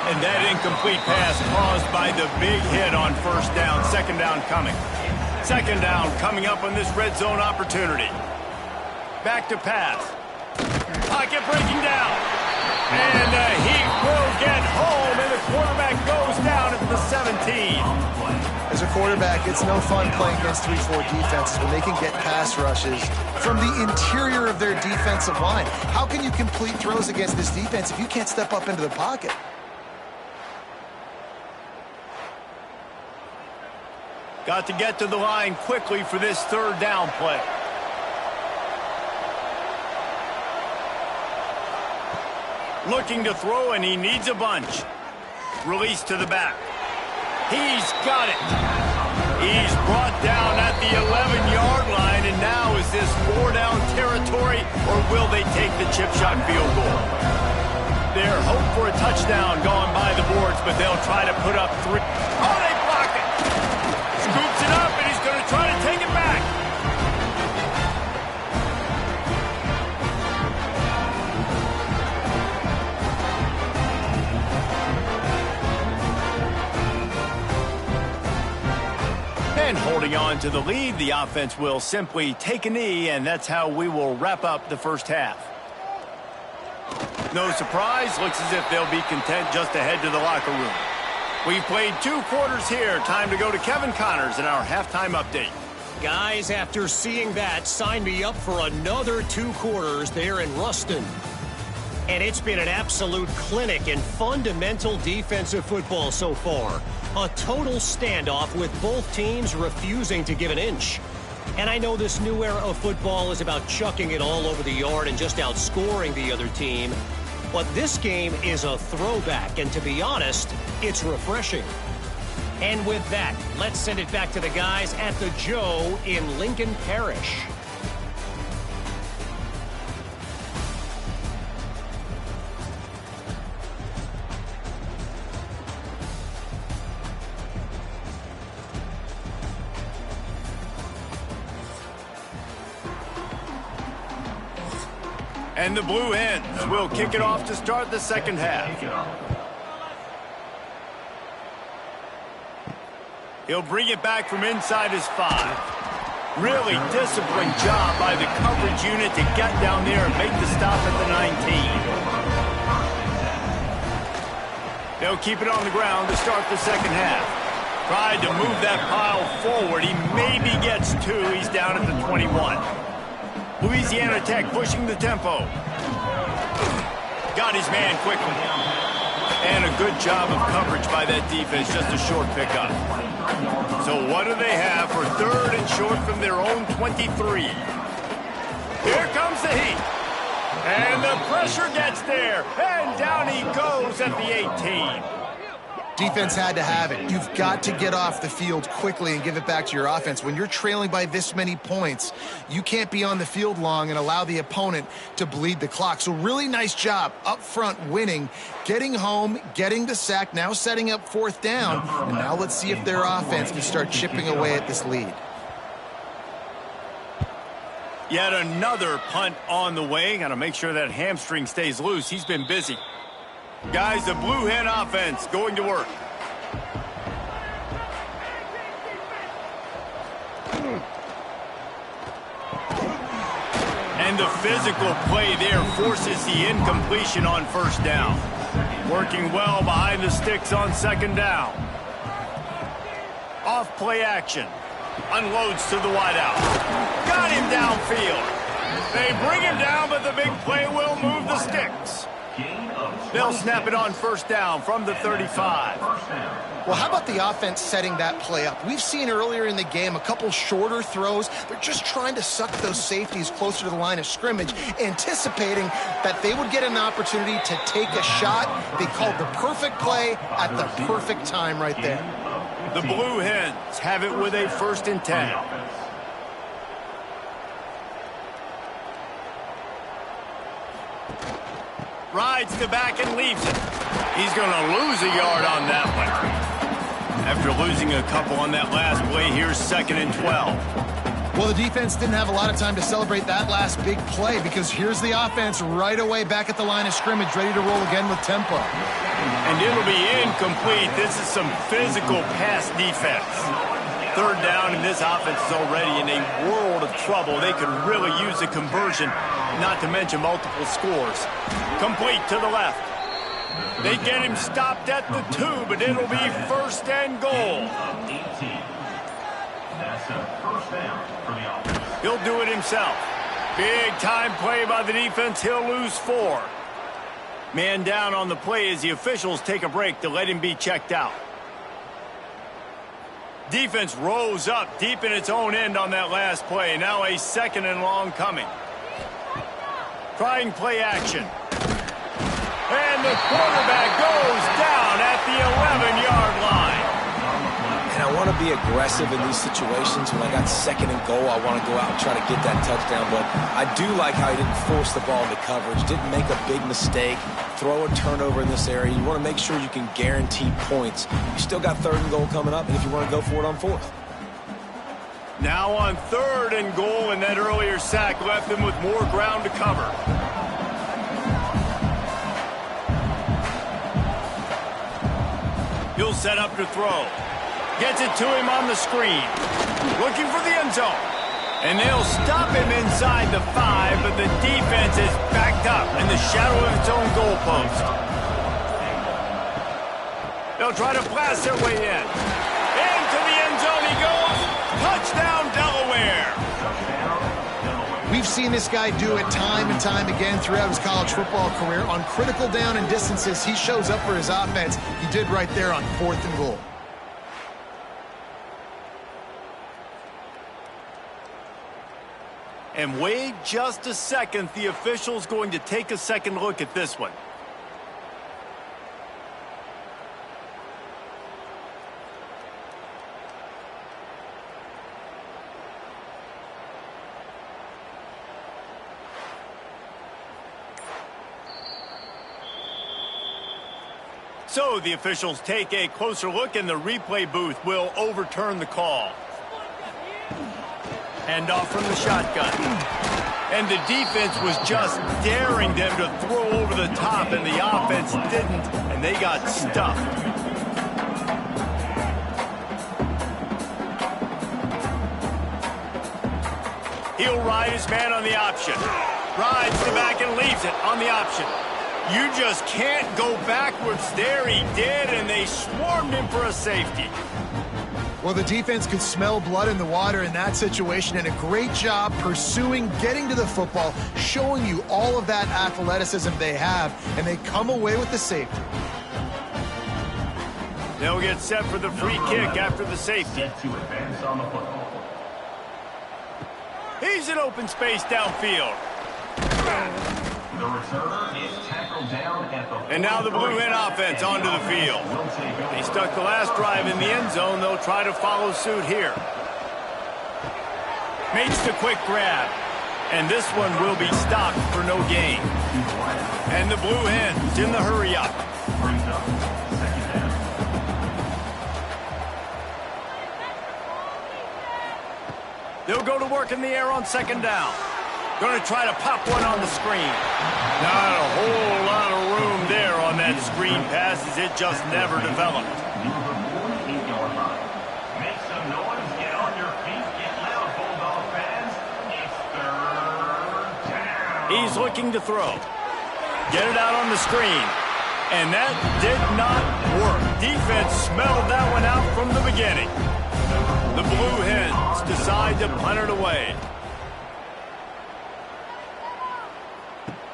And that incomplete pass caused by the big hit on 1st down. 2nd down coming. 2nd down coming up on this red zone opportunity. Back to pass. Pocket breaking down. And he will get home, and the quarterback goes down at the 17. As a quarterback, it's no fun playing against 3-4 defenses when they can get pass rushes from the interior of their defensive line. How can you complete throws against this defense if you can't step up into the pocket? Got to get to the line quickly for this 3rd down play. Looking to throw, and he needs a bunch. Release to the back. He's got it. He's brought down at the 11-yard line, and now is this 4-down territory, or will they take the chip shot field goal? They're hope for a touchdown going by the boards, but they'll try to put up 3. Oh, they blocked it. Scoops it up, and he's going to try to take it back. And holding on to the lead, the offense will simply take a knee, and that's how we will wrap up the first half. No surprise, looks as if they'll be content just to head to the locker room. We've played 2 quarters here. Time to go to Kevin Connors in our halftime update. Guys, after seeing that, sign me up for another 2 quarters there in Ruston. And it's been an absolute clinic in fundamental defensive football so far. A total standoff with both teams refusing to give an inch. And I know this new era of football is about chucking it all over the yard and just outscoring the other team. But this game is a throwback, and to be honest, it's refreshing. And with that, let's send it back to the guys at the Joe in Lincoln Parish. And the Blue Hens will kick it off to start the second half. He'll bring it back from inside his 5. Really disciplined job by the coverage unit to get down there and make the stop at the 19. They'll keep it on the ground to start the second half. Tried to move that pile forward. He maybe gets 2. He's down at the 21. Louisiana Tech pushing the tempo. Got his man quickly. And a good job of coverage by that defense. Just a short pickup. So what do they have for third and short from their own 23? Here comes the heat. And the pressure gets there. And down he goes at the 18. Defense had to have it. You've got to get off the field quickly and give it back to your offense. When you're trailing by this many points, you can't be on the field long and allow the opponent to bleed the clock. So really nice job up front winning, getting home, getting the sack, now setting up fourth down. And now let's see if their offense can start chipping away at this lead. Yet another punt on the way. Got to make sure that hamstring stays loose. He's been busy. Guys, the Blue Hen offense going to work. And the physical play there forces the incompletion on first down. Working well behind the sticks on second down. Off play action. Unloads to the wideout. Got him downfield. They bring him down, but the big play will move the sticks. They'll snap it on first down from the 35. Well, how about the offense setting that play up? We've seen earlier in the game a couple shorter throws. They're just trying to suck those safeties closer to the line of scrimmage, anticipating that they would get an opportunity to take a shot. They called the perfect play at the perfect time right there. The Blue Hens have it with a 1st and 10. Rides the back and leaves it. He's going to lose a yard on that one. After losing a couple on that last play, here's 2nd and 12. Well, the defense didn't have a lot of time to celebrate that last big play because here's the offense right away back at the line of scrimmage, ready to roll again with tempo. And it'll be incomplete. This is some physical pass defense. 3rd down, and this offense is already in a world of trouble. They could really use a conversion, not to mention multiple scores. Complete to the left. They get him stopped at the 2, but it'll be 1st and goal. He'll do it himself. Big time play by the defense. He'll lose 4. Man down on the play as the officials take a break to let him be checked out. Defense rose up deep in its own end on that last play. Now a 2nd and long coming. Trying play action. And the quarterback goes down at the 11-yard line. And I want to be aggressive in these situations. When I got 2nd and goal, I want to go out and try to get that touchdown. But I do like how he didn't force the ball into coverage, didn't make a big mistake, throw a turnover in this area. You want to make sure you can guarantee points. You still got 3rd and goal coming up, and if you want to go for it on 4th. Now on 3rd and goal, and that earlier sack left them with more ground to cover. He'll set up to throw. Gets it to him on the screen. Looking for the end zone. And they'll stop him inside the 5, but the defense is backed up in the shadow of its own goalpost. They'll try to blast their way in. Into the end zone he goes. Touchdown, Delaware. We've seen this guy do it time and time again throughout his college football career. On critical down and distances, he shows up for his offense. He did right there on 4th and goal. And wait just a second. The official's going to take a second look at this one. So the officials take a closer look, and the replay booth will overturn the call. Hand off from the shotgun. And the defense was just daring them to throw over the top, and the offense didn't, and they got stuffed. He'll ride his man on the option. Rides the back and leaves it on the option. You just can't go backwards there. He did, and they swarmed him for a safety. Well, the defense could smell blood in the water in that situation, and a great job pursuing, getting to the football, showing you all of that athleticism they have, and they come away with the safety. They'll get set for the free kick after the safety. Set to advance on the football. He's in open space downfield. The returner is tackled down at the... And now the Blue Hen offense onto the field. They stuck the last drive in the end zone. They'll try to follow suit here. Makes the quick grab. And this one will be stopped for no gain. And the Blue Hens in the hurry up. Brings up second down. They'll go to work in the air on second down. Going to try to pop one on the screen. Not a whole lot of room there on that screen pass, as it just never developed. Make some noise, get on your feet, get loud, Bulldog fans. It's third down. He's looking to throw. Get it out on the screen. And that did not work. Defense smelled that one out from the beginning. The Blue Hens decide to punt it away.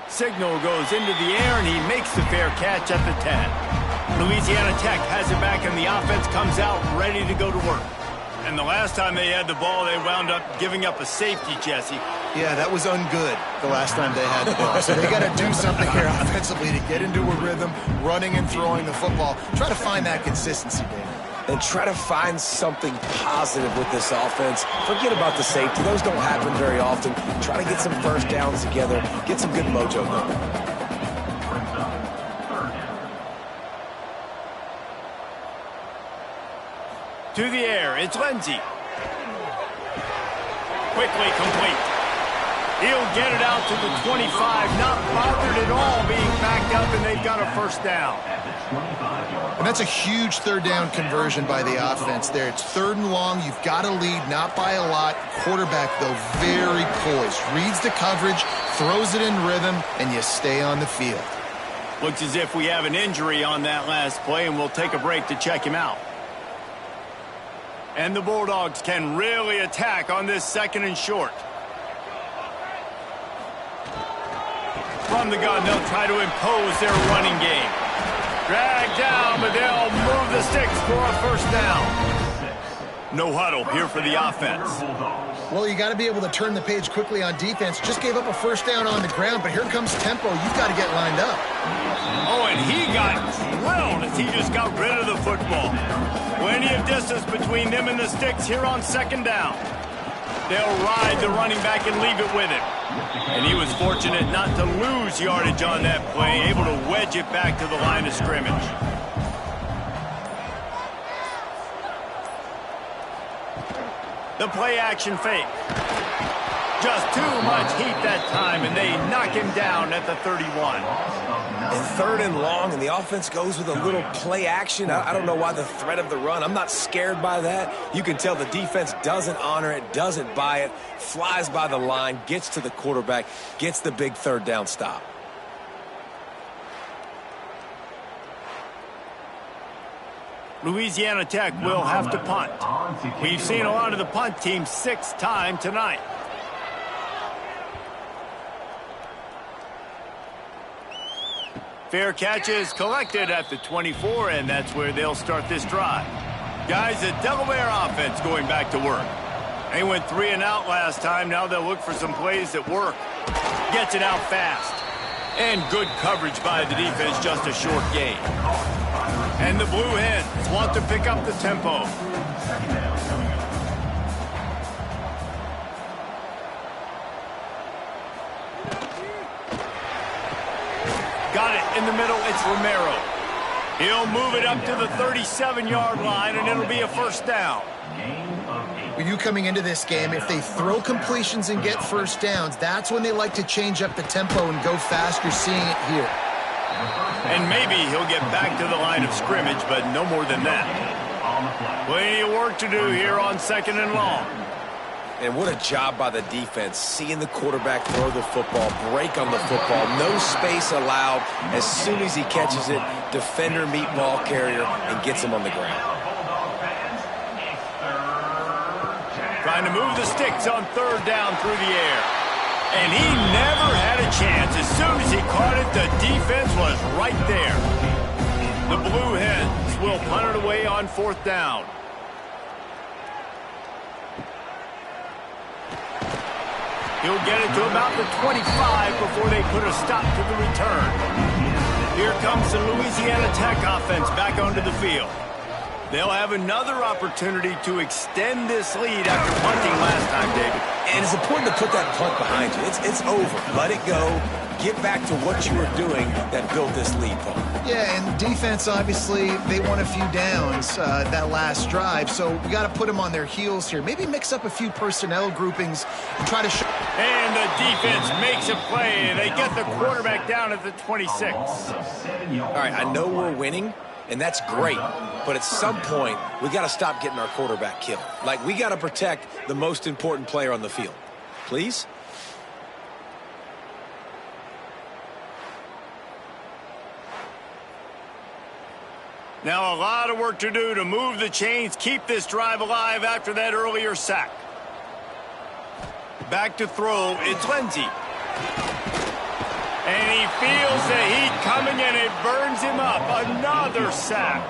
Signal goes into the air, and he makes the fair catch at the 10. Louisiana Tech has it back, and the offense comes out ready to go to work. And the last time they had the ball, they wound up giving up a safety, Jesse. Yeah, that was ungood the last time they had the ball. So they got to do something here offensively to get into a rhythm, running and throwing the football. Try to find that consistency, David. And try to find something positive with this offense. Forget about the safety. Those don't happen very often. Try to get some first downs together. Get some good mojo going. To the air, it's Lindsey. Quickly complete. He'll get it out to the 25, not bothered at all being backed up, and they've got a first down. And that's a huge third down conversion by the offense there. It's third and long. You've got to lead, not by a lot. Quarterback, though, very poised. Reads the coverage, throws it in rhythm, and you stay on the field. Looks as if we have an injury on that last play, and we'll take a break to check him out. And the Bulldogs can really attack on this second and short. From the gun, they'll try to impose their running game. Drag down, but they'll move the sticks for a first down. No huddle here for the offense. Well, you got to be able to turn the page quickly on defense. Just gave up a first down on the ground, but here comes tempo. You've got to get lined up. Oh, and he got drilled as he just got rid of the football. Plenty of distance between them and the sticks here on second down. They'll ride the running back and leave it with him. And he was fortunate not to lose yardage on that play, able to wedge it back to the line of scrimmage. The play action fake. Just too much heat that time, and they knock him down at the 31. And third and long, and the offense goes with a little play action. I don't know why the threat of the run. I'm not scared by that. You can tell the defense doesn't honor it, doesn't buy it, flies by the line, gets to the quarterback, gets the big third down stop. Louisiana Tech will have to punt. We've seen a lot of the punt team 6 times tonight. Fair catch is collected at the 24, and that's where they'll start this drive. Guys, the Delaware offense going back to work. They went 3 and out last time. Now they'll look for some plays that work. Gets it out fast. And good coverage by the defense, just a short gain. And the Blue Hens want to pick up the tempo. Got it in the middle. It's Romero. He'll move it up to the 37-yard line, and it'll be a first down. With you coming into this game, if they throw completions and get first downs, that's when they like to change up the tempo and go fast. You're seeing it here. And maybe he'll get back to the line of scrimmage, but no more than that. Plenty of work to do here on 2nd and long. And what a job by the defense, seeing the quarterback throw the football, break on the football, no space allowed. As soon as he catches it, defender meet ball carrier and gets him on the ground. Trying to move the sticks on 3rd down through the air. And he never had a chance. As soon as he caught it, the defense was right there. The Blue Hens will punt it away on 4th down. He'll get it to about the 25 before they put a stop to the return. Here comes the Louisiana Tech offense back onto the field. They'll have another opportunity to extend this lead after punting last time, David. And it's important to put that punt behind you. It's over. Let it go. Get back to what you were doing that built this lead, Paul. Yeah, and defense, obviously, they won a few downs that last drive, so we got to put them on their heels here. Maybe mix up a few personnel groupings and try to show. And the defense makes a play. They get the quarterback down at the 26. All right, I know we're winning, and that's great, but at some point, we got to stop getting our quarterback killed. Like, we got to protect the most important player on the field. Please? Now a lot of work to do to move the chains, keep this drive alive after that earlier sack. Back to throw, it's Lindsey. And he feels the heat coming and it burns him up. Another sack.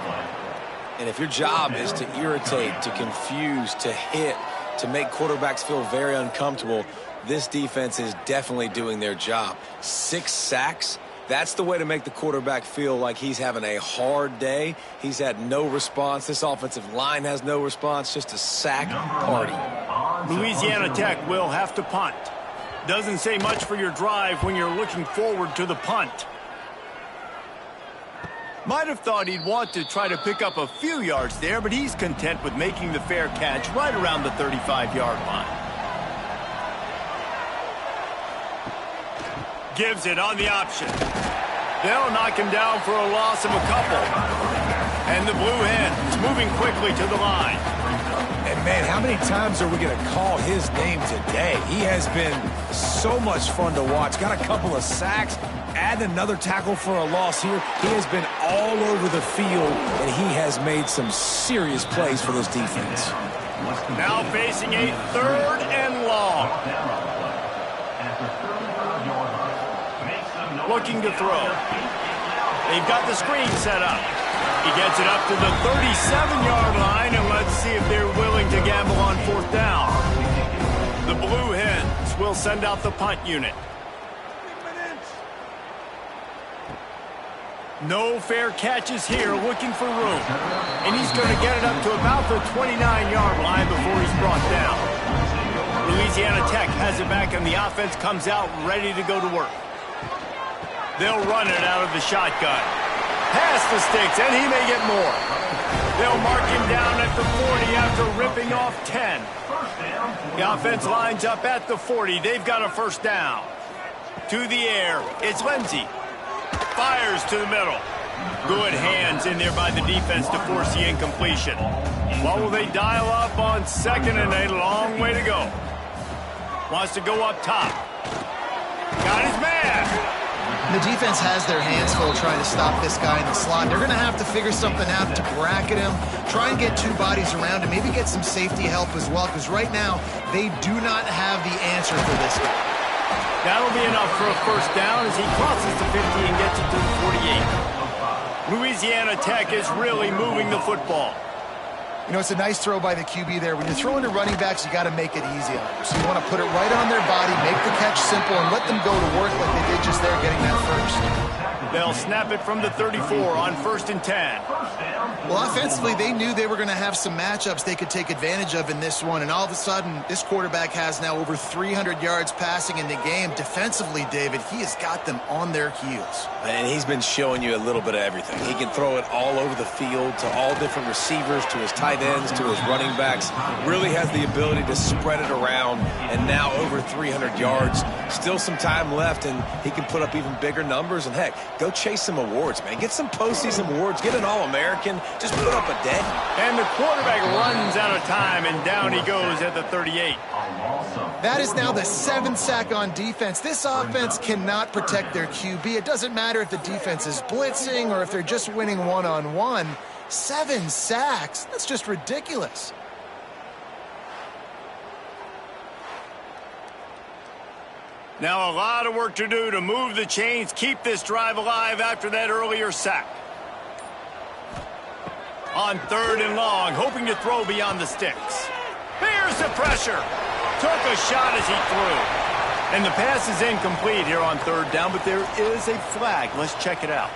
And if your job is to irritate, to confuse, to hit, to make quarterbacks feel very uncomfortable, this defense is definitely doing their job. 6 sacks. That's the way to make the quarterback feel like he's having a hard day. He's had no response. This offensive line has no response. Just a sack party. Louisiana Tech will have to punt. Doesn't say much for your drive when you're looking forward to the punt. Might have thought he'd want to try to pick up a few yards there, but he's content with making the fair catch right around the 35-yard line. Gives it on the option. They'll knock him down for a loss of a couple. And the Blue Hens moving quickly to the line. And, man, how many times are we going to call his name today? He has been so much fun to watch. Got a couple of sacks. Add another tackle for a loss here. He has been all over the field, and he has made some serious plays for this defense. Now facing a 3rd and long. Looking to throw. They've got the screen set up. He gets it up to the 37-yard line, and let's see if they're willing to gamble on 4th down. The Blue Hens will send out the punt unit. No fair catches here, looking for room. And he's going to get it up to about the 29-yard line before he's brought down. Louisiana Tech has it back, and the offense comes out ready to go to work. They'll run it out of the shotgun. Past the sticks, and he may get more. They'll mark him down at the 40 after ripping off 10. The offense lines up at the 40. They've got a first down. To the air, it's Lindsey. Fires to the middle. Good hands in there by the defense to force the incompletion. What will they dial up on 2nd and a long way to go? Wants to go up top. Got his man. The defense has their hands full trying to stop this guy in the slot. They're going to have to figure something out to bracket him, try and get 2 bodies around him, maybe get some safety help as well, because right now they do not have the answer for this guy. That'll be enough for a first down as he crosses the 50 and gets it to the 48. Louisiana Tech is really moving the football. You know, it's a nice throw by the QB there. When you're throwing to running backs, you got to make it easy on them. So you want to put it right on their body, make the catch simple, and let them go to work like they did just there getting that first. They'll snap it from the 34 on 1st and 10. Well, offensively, they knew they were going to have some matchups they could take advantage of in this one, and all of a sudden, this quarterback has now over 300 yards passing in the game. Defensively, David, he has got them on their heels. And he's been showing you a little bit of everything. He can throw it all over the field to all different receivers, to his tight ends, to his running backs. Really has the ability to spread it around, and now over 300 yards. Still some time left, and he can put up even bigger numbers. And, heck, go chase some awards, man. Get some postseason awards. Get an All-American. Just put up a day. And the quarterback runs out of time, and down he goes at the 38. That is now the 7th sack on defense. This offense cannot protect their QB. It doesn't matter if the defense is blitzing or if they're just winning one-on-one. 7 sacks? That's just ridiculous. Now a lot of work to do to move the chains, keep this drive alive after that earlier sack. On 3rd and long, hoping to throw beyond the sticks. Here's the pressure. Took a shot as he threw. And the pass is incomplete here on 3rd down, but there is a flag. Let's check it out.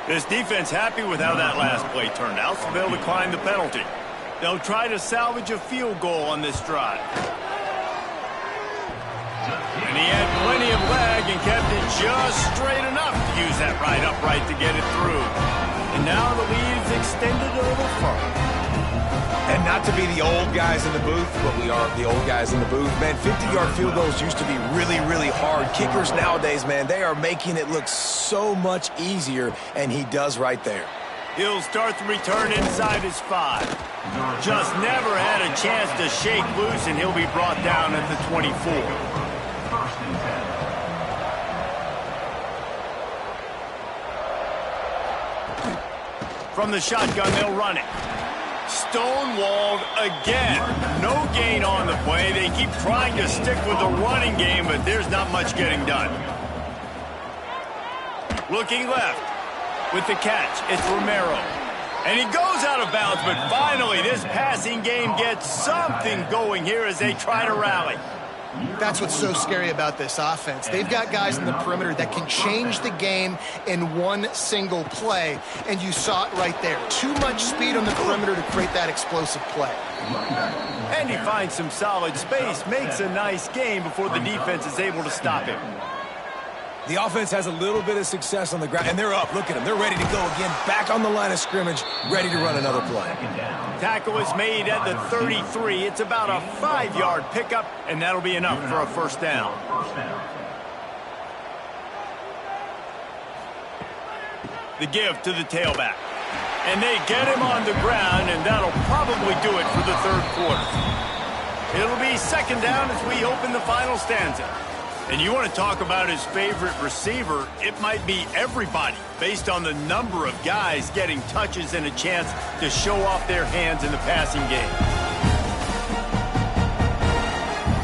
This defense happy with how that last play turned out, so they'll decline the penalty. They'll try to salvage a field goal on this drive. And he had plenty of leg and kept it just straight enough to use that right upright to get it through. And now the lead's extended a little further. And not to be the old guys in the booth, but we are the old guys in the booth. Man, 50-yard field goals used to be really, really hard. Kickers nowadays, man, they are making it look so much easier, and he does right there. He'll start the return inside his 5. Just never had a chance to shake loose, and he'll be brought down at the 24. From the shotgun, they'll run it. Stonewalled again. No gain on the play. They keep trying to stick with the running game, but there's not much getting done. Looking left with the catch. It's Romero. And he goes out of bounds, but finally this passing game gets something going here as they try to rally. That's what's so scary about this offense. They've got guys in the perimeter that can change the game in one single play, and you saw it right there. Too much speed on the perimeter to create that explosive play. And he finds some solid space, makes a nice game before the defense is able to stop him. The offense has a little bit of success on the ground, and they're up. Look at them. They're ready to go again. Back on the line of scrimmage, ready to run another play. Tackle is made at the 33. It's about a 5-yard pickup, and that'll be enough for a 1st down. The give to the tailback. And they get him on the ground, and that'll probably do it for the 3rd quarter. It'll be 2nd down as we open the final stanza. And you want to talk about his favorite receiver, it might be everybody, based on the number of guys getting touches and a chance to show off their hands in the passing game.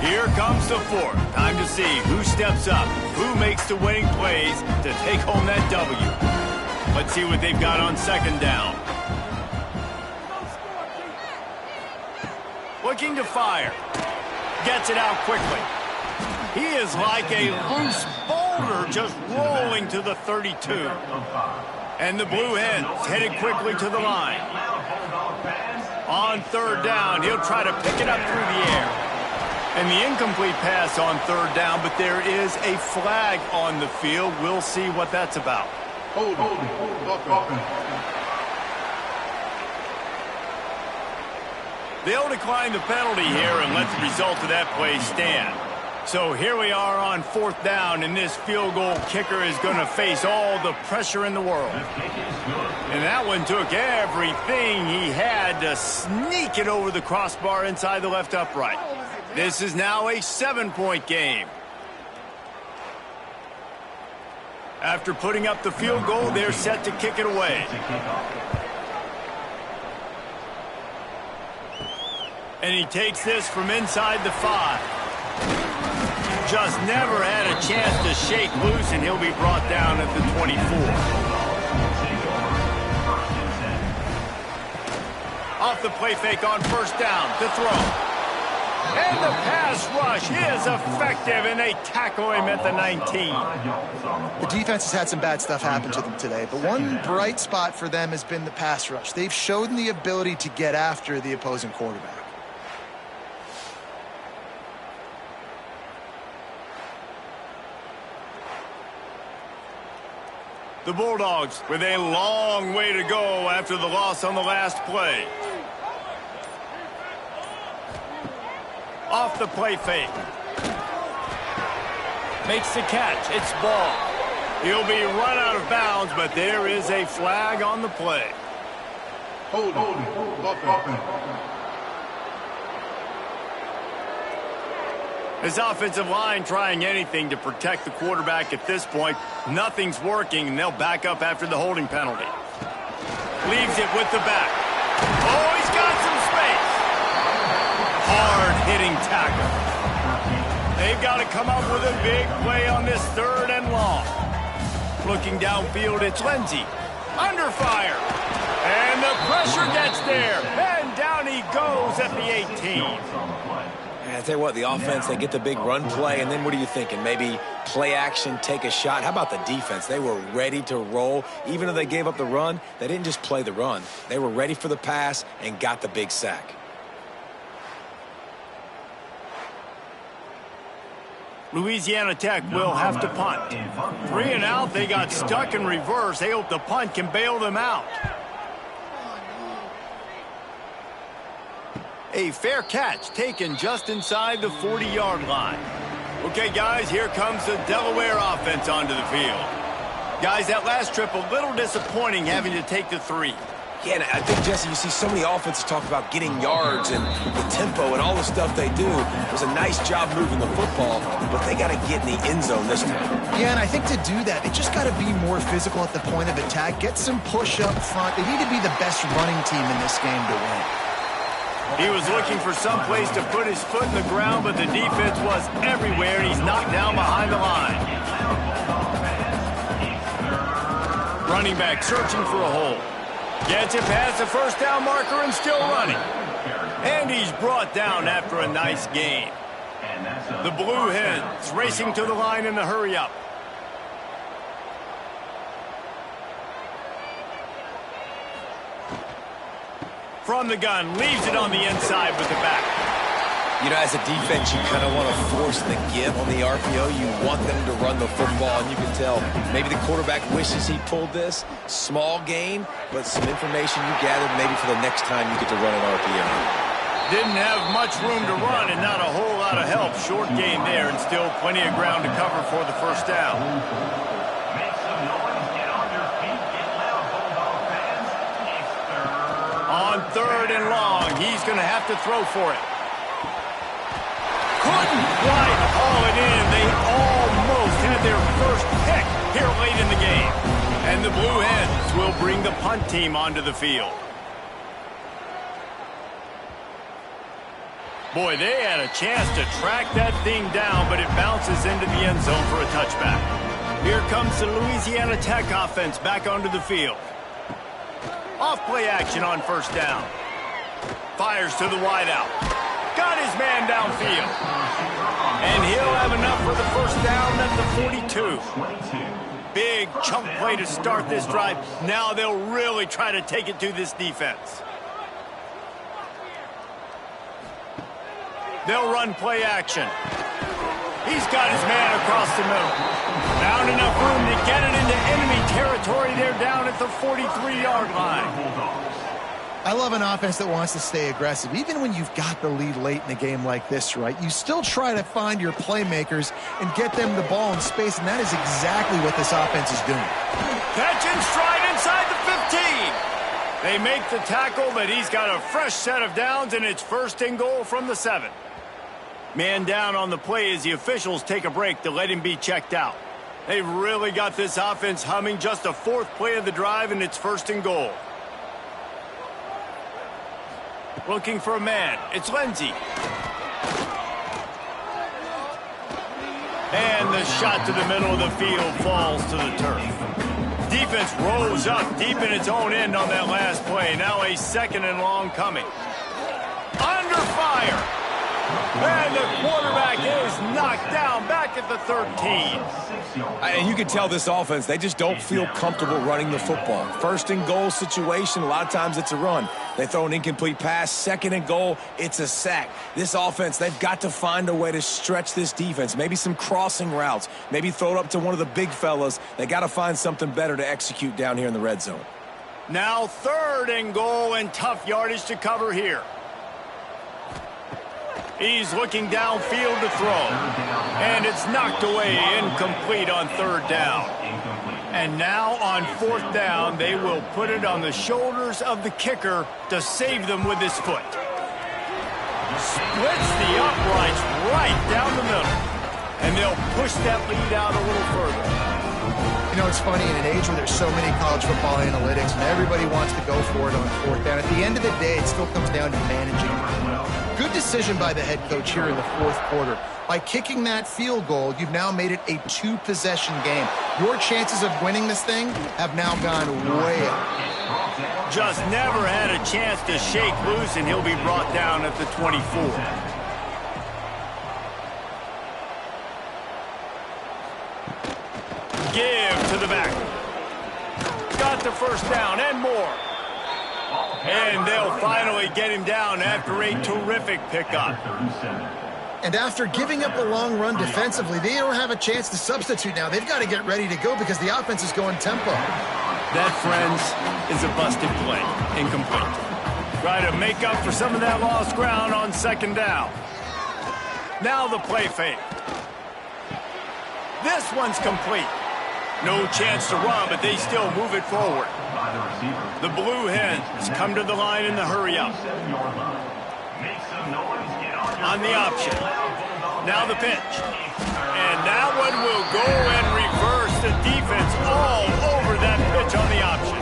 Here comes the 4th. Time to see who steps up, who makes the winning plays to take home that W. Let's see what they've got on 2nd down. Looking to fire. Gets it out quickly. He is like a loose boulder just rolling to the 32. And the Blue Hens headed quickly to the line. On 3rd down, he'll try to pick it up through the air. And the incomplete pass on 3rd down, but there is a flag on the field. We'll see what that's about. They'll decline the penalty here and let the result of that play stand. So here we are on 4th down, and this field goal kicker is going to face all the pressure in the world. And that one took everything he had to sneak it over the crossbar inside the left upright. This is now a 7-point game. After putting up the field goal, they're set to kick it away. And he takes this from inside the 5. Just never had a chance to shake loose, and he'll be brought down at the 24. Off the play fake on 1st down to throw. And the pass rush is effective, and they tackle him at the 19. The defense has had some bad stuff happen to them today, but one bright spot for them has been the pass rush. They've shown the ability to get after the opposing quarterback. The Bulldogs with a long way to go after the loss on the last play. Off the play fake. Makes the catch. It's ball. He'll be run out of bounds, but there is a flag on the play. Hold it. His offensive line trying anything to protect the quarterback at this point. Nothing's working, and they'll back up after the holding penalty. Leaves it with the back. Oh, he's got some space. Hard-hitting tackle. They've got to come up with a big play on this 3rd and long. Looking downfield, it's Lindsey. Under fire. And the pressure gets there. And down he goes at the 18. I tell you what, the offense, they get the big run play, and then what are you thinking? Maybe play action, take a shot. How about the defense? They were ready to roll. Even though they gave up the run, they didn't just play the run. They were ready for the pass and got the big sack. Louisiana Tech will have to punt. 3 and out, they got stuck in reverse. They hope the punt can bail them out. A fair catch taken just inside the 40-yard line. Okay, guys, here comes the Delaware offense onto the field. Guys, that last trip a little disappointing having to take the 3. Yeah, and I think, Jesse, you see so many offenses talk about getting yards and the tempo and all the stuff they do. It was a nice job moving the football, but they got to get in the end zone this time. Yeah, and I think to do that, they just got to be more physical at the point of attack, get some push up front. They need to be the best running team in this game to win. He was looking for some place to put his foot in the ground, but the defense was everywhere, and he's knocked down behind the line. Running back searching for a hole. Gets it past the first down marker and still running. And he's brought down after a nice gain. The Blue Hens racing to the line in the hurry-up. From the gun, leaves it on the inside with the back. You know, as a defense, you kind of want to force the give on the RPO. You want them to run the football, and you can tell maybe the quarterback wishes he pulled this. Small gain, but some information you gathered maybe for the next time you get to run an RPO. Didn't have much room to run and not a whole lot of help. Short gain there and still plenty of ground to cover for the first down. On 3rd and long, he's going to have to throw for it. Couldn't quite haul it in. They almost had their first pick here late in the game. And the Blue Hens will bring the punt team onto the field. Boy, they had a chance to track that thing down, but it bounces into the end zone for a touchback. Here comes the Louisiana Tech offense back onto the field. Off-play action on first down. Fires to the wideout. Got his man downfield. And he'll have enough for the first down at the 42. Big chunk play to start this drive. Now they'll really try to take it to this defense. They'll run play action. He's got his man across the middle. Found enough room to get it into enemy territory. They're down at the 43-yard line. I love an offense that wants to stay aggressive. Even when you've got the lead late in a game like this, right, you still try to find your playmakers and get them the ball in space, and that is exactly what this offense is doing. Catch and stride inside the 15. They make the tackle, but he's got a fresh set of downs, and it's 1st and goal from the 7. Man down on the play as the officials take a break to let him be checked out. They've really got this offense humming. Just a 4th play of the drive, and it's 1st and goal. Looking for a man. It's Lindsey. And the shot to the middle of the field falls to the turf. Defense rose up deep in its own end on that last play. Now a 2nd and long coming. Under fire. knocked down back at the 13. And you can tell this offense, they just don't feel comfortable running the football. First and goal situation, a lot of times it's a run. They throw an incomplete pass. Second and goal, it's a sack. This offense, they've got to find a way to stretch this defense. Maybe some crossing routes. Maybe throw it up to one of the big fellas. They got to find something better to execute down here in the red zone. Now third and goal and tough yardage to cover here. He's looking downfield to throw. And it's knocked away, incomplete on third down. And now on fourth down, they will put it on the shoulders of the kicker to save them with his foot. Splits the uprights right down the middle. And they'll push that lead out a little further. You know, it's funny, in an age where there's so many college football analytics and everybody wants to go for it on fourth down, at the end of the day, it still comes down to managing. Good decision by the head coach here in the fourth quarter. By kicking that field goal, you've now made it a two-possession game. Your chances of winning this thing have now gone way up. Just never had a chance to shake loose, and he'll be brought down at the 24. Give to the back. Got the first down and more. And they'll finally get him down after a terrific pickup. And after giving up a long run defensively, they don't have a chance to substitute now. They've got to get ready to go because the offense is going tempo. That, friends, is a busted play. Incomplete. Try to make up for some of that lost ground on second down. Now the play fake. This one's complete. No chance to run, but they still move it forward. The Blue Hens come to the line in the hurry-up. On the option. Now the pitch. And that one will go and reverse the defense all over that pitch on the option.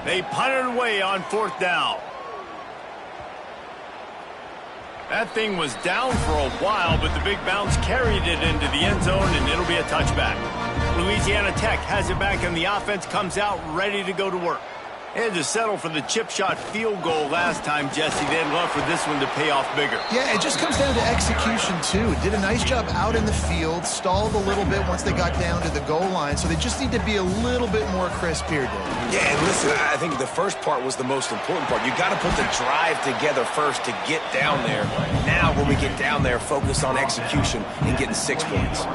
They punt it away on fourth down. That thing was down for a while, but the big bounce carried it into the end zone, and it'll be a touchback. Louisiana Tech has it back, and the offense comes out ready to go to work. They had to settle for the chip shot field goal last time, Jesse. They'd love for this one to pay off bigger. Yeah, it just comes down to execution, too. Did a nice job out in the field, stalled a little bit once they got down to the goal line, so they just need to be a little bit more crisp here, Dave. Yeah, and listen, I think the first part was the most important part. You got to put the drive together first to get down there. Now, when we get down there, focus on execution and getting 6 points.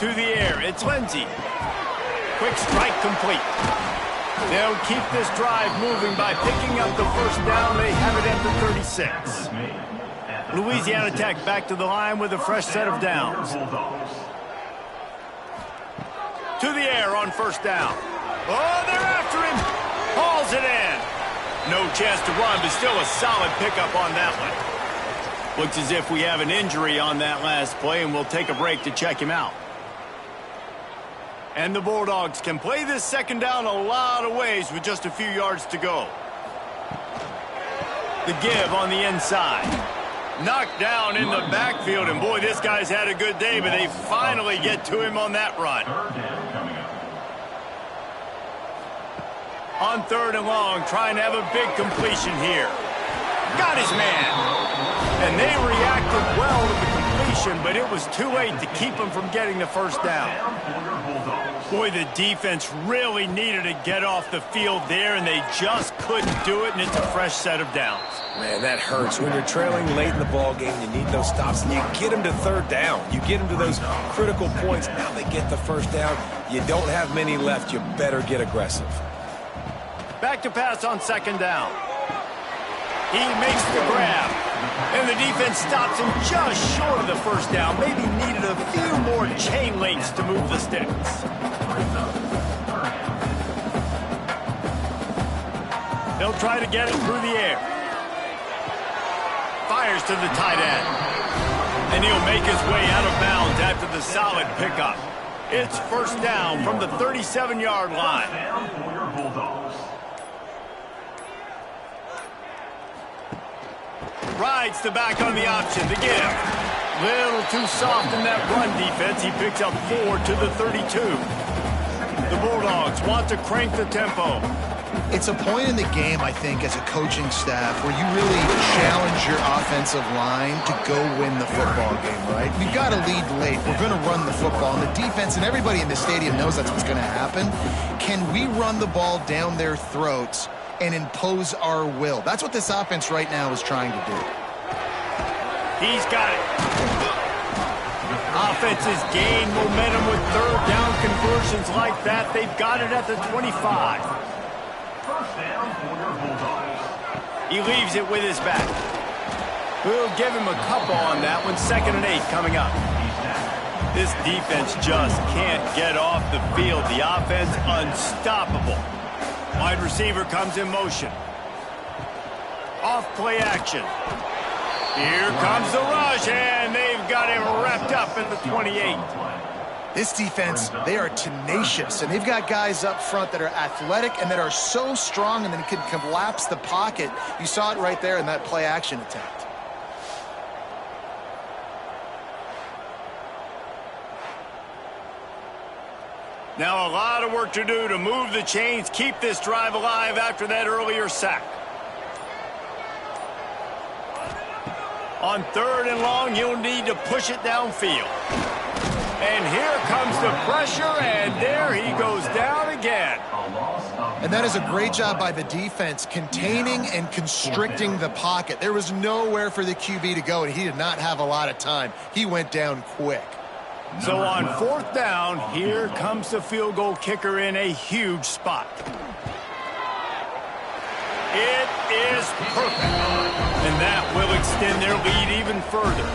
To the air, it's Lindsey. Quick strike complete. They'll keep this drive moving by picking up the first down. They have it at the 36. Louisiana Tech back to the line with a fresh set of downs. To the air on first down. Oh, they're after him. Hauls it in. No chance to run, but still a solid pickup on that one. Looks as if we have an injury on that last play, and we'll take a break to check him out. And the Bulldogs can play this second down a lot of ways with just a few yards to go. The give on the inside. Knocked down in the backfield, and boy, this guy's had a good day, but they finally get to him on that run. On third and long, trying to have a big completion here. Got his man. And they reacted well to the completion, but it was too late to keep him from getting the first down. Boy, the defense really needed to get off the field there, and they just couldn't do it, and it's a fresh set of downs. Man, that hurts. When you're trailing late in the ball game, you need those stops, and you get them to third down. You get them to those critical points. Now they get the first down. You don't have many left. You better get aggressive. Back to pass on second down. He makes the grab, and the defense stops him just short of the first down. Maybe needed a few more chain links to move the sticks. They'll try to get it through the air. Fires to the tight end. And he'll make his way out of bounds after the solid pickup. It's first down from the 37-yard line. Rides the back on the option. The give. Little too soft in that run defense. He picks up 4 to the 32. The Bulldogs want to crank the tempo. It's a point in the game, I think, as a coaching staff where you really challenge your offensive line to go win the football game, right? We've got to lead late. We're going to run the football. And the defense and everybody in the stadium knows that's what's going to happen. Can we run the ball down their throats and impose our will? That's what this offense right now is trying to do. He's got it. Offenses gain momentum with third down conversions like that. They've got it at the 25. First down for your Bulldogs. He leaves it with his back. We'll give him a couple on that one. 2nd and 8 coming up. This defense just can't get off the field. The offense unstoppable. Wide receiver comes in motion. Off play action. Here comes the rush, and they've got him wrapped up at the 28. This defense, they are tenacious, and they've got guys up front that are athletic and that are so strong and then can collapse the pocket. You saw it right there in that play action attempt. Now a lot of work to do to move the chains, keep this drive alive after that earlier sack. On 3rd and long, you'll need to push it downfield. And here comes the pressure, and there he goes down again. And that is a great job by the defense, containing and constricting the pocket. There was nowhere for the QB to go, and he did not have a lot of time. He went down quick. So on 4th down, here comes the field goal kicker in a huge spot. It is perfect. And that will extend their lead even further.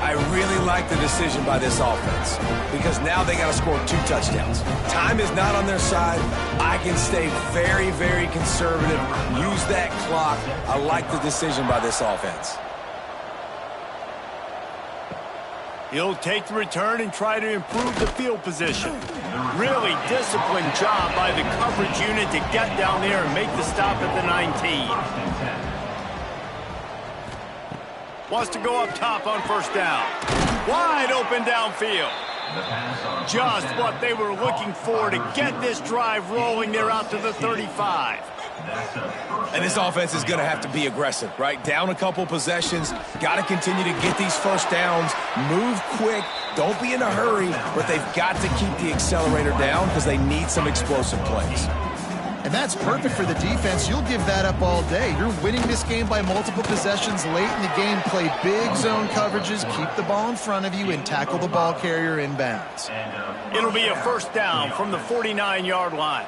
I really like the decision by this offense because now they got to score 2 touchdowns. Time is not on their side. I can stay very, very conservative, use that clock. I like the decision by this offense. He'll take the return and try to improve the field position. Really disciplined job by the coverage unit to get down there and make the stop at the 19. Wants to go up top on 1st down. Wide open downfield. Just what they were looking for to get this drive rolling. They're out to the 35. And this offense is going to have to be aggressive, right? Down a couple possessions. Got to continue to get these 1st downs. Move quick. Don't be in a hurry. But they've got to keep the accelerator down because they need some explosive plays. And that's perfect for the defense. You'll give that up all day. You're winning this game by multiple possessions late in the game. Play big zone coverages, keep the ball in front of you, and tackle the ball carrier inbounds. It'll be a 1st down from the 49-yard line.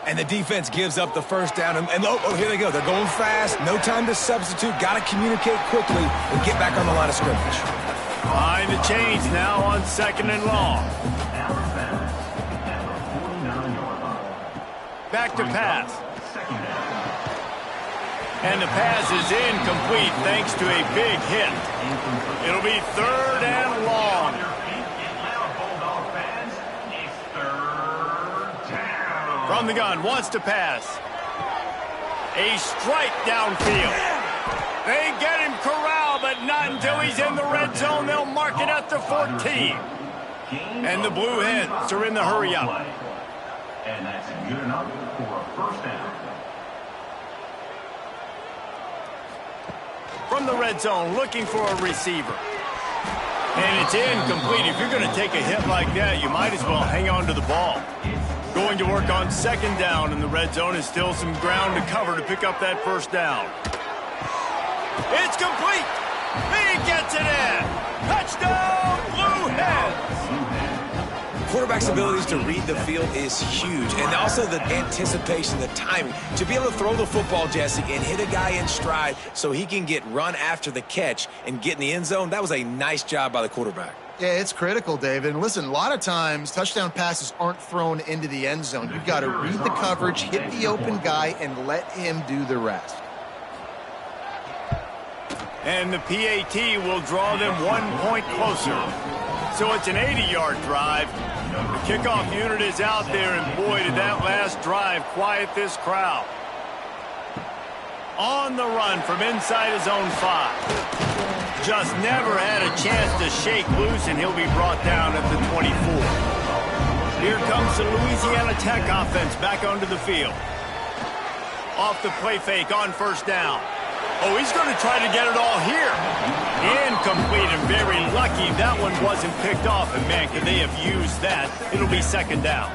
And the defense gives up the 1st down. And oh, here they go. They're going fast. No time to substitute. Got to communicate quickly and get back on the line of scrimmage. Behind the chains now on 2nd and long. Back to pass. And the pass is incomplete thanks to a big hit. It'll be 3rd and long. From the gun, wants to pass. A strike downfield. They get him corralled, but not until he's in the red zone. They'll mark it at the 14. And the Blue Hens are in the hurry up. And that's good enough for a 1st down. From the red zone, looking for a receiver. And it's incomplete. If you're going to take a hit like that, you might as well hang on to the ball. Going to work on 2nd down in the red zone is still some ground to cover to pick up that 1st down. It's complete. He gets it in. Touchdown, Blue Hens. Quarterback's abilities to read the field is huge, and also the anticipation, the timing. To be able to throw the football, Jesse, and hit a guy in stride so he can get run after the catch and get in the end zone, that was a nice job by the quarterback. Yeah, it's critical, David. And listen, a lot of times touchdown passes aren't thrown into the end zone. You've got to read the coverage, hit the open guy, and let him do the rest. And the PAT will draw them 1 point closer. So it's an 80-yard drive. The kickoff unit is out there, and boy, did that last drive quiet this crowd. On the run from inside his own 5. Just never had a chance to shake loose, and he'll be brought down at the 24. Here comes the Louisiana Tech offense back onto the field. Off the play fake on first down. Oh, he's going to try to get it all here. Incomplete, and very lucky that one wasn't picked off. And, man, could they have used that? It'll be second down.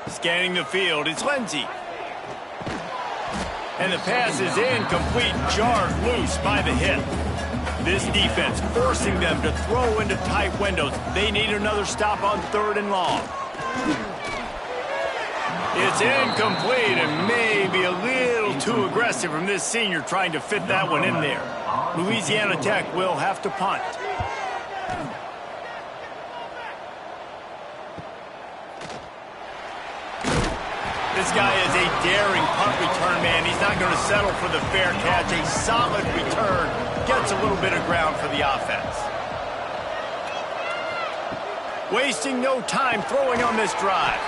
Scanning the field, it's Lindsey. And the pass is incomplete, jarred loose by the hit. This defense forcing them to throw into tight windows. They need another stop on 3rd and long. It's incomplete and maybe a little too aggressive from this senior trying to fit that one in there. Louisiana Tech will have to punt. This guy is a daring punt return man. He's not going to settle for the fair catch. A solid return. Gets a little bit of ground for the offense. Wasting no time throwing on this drive.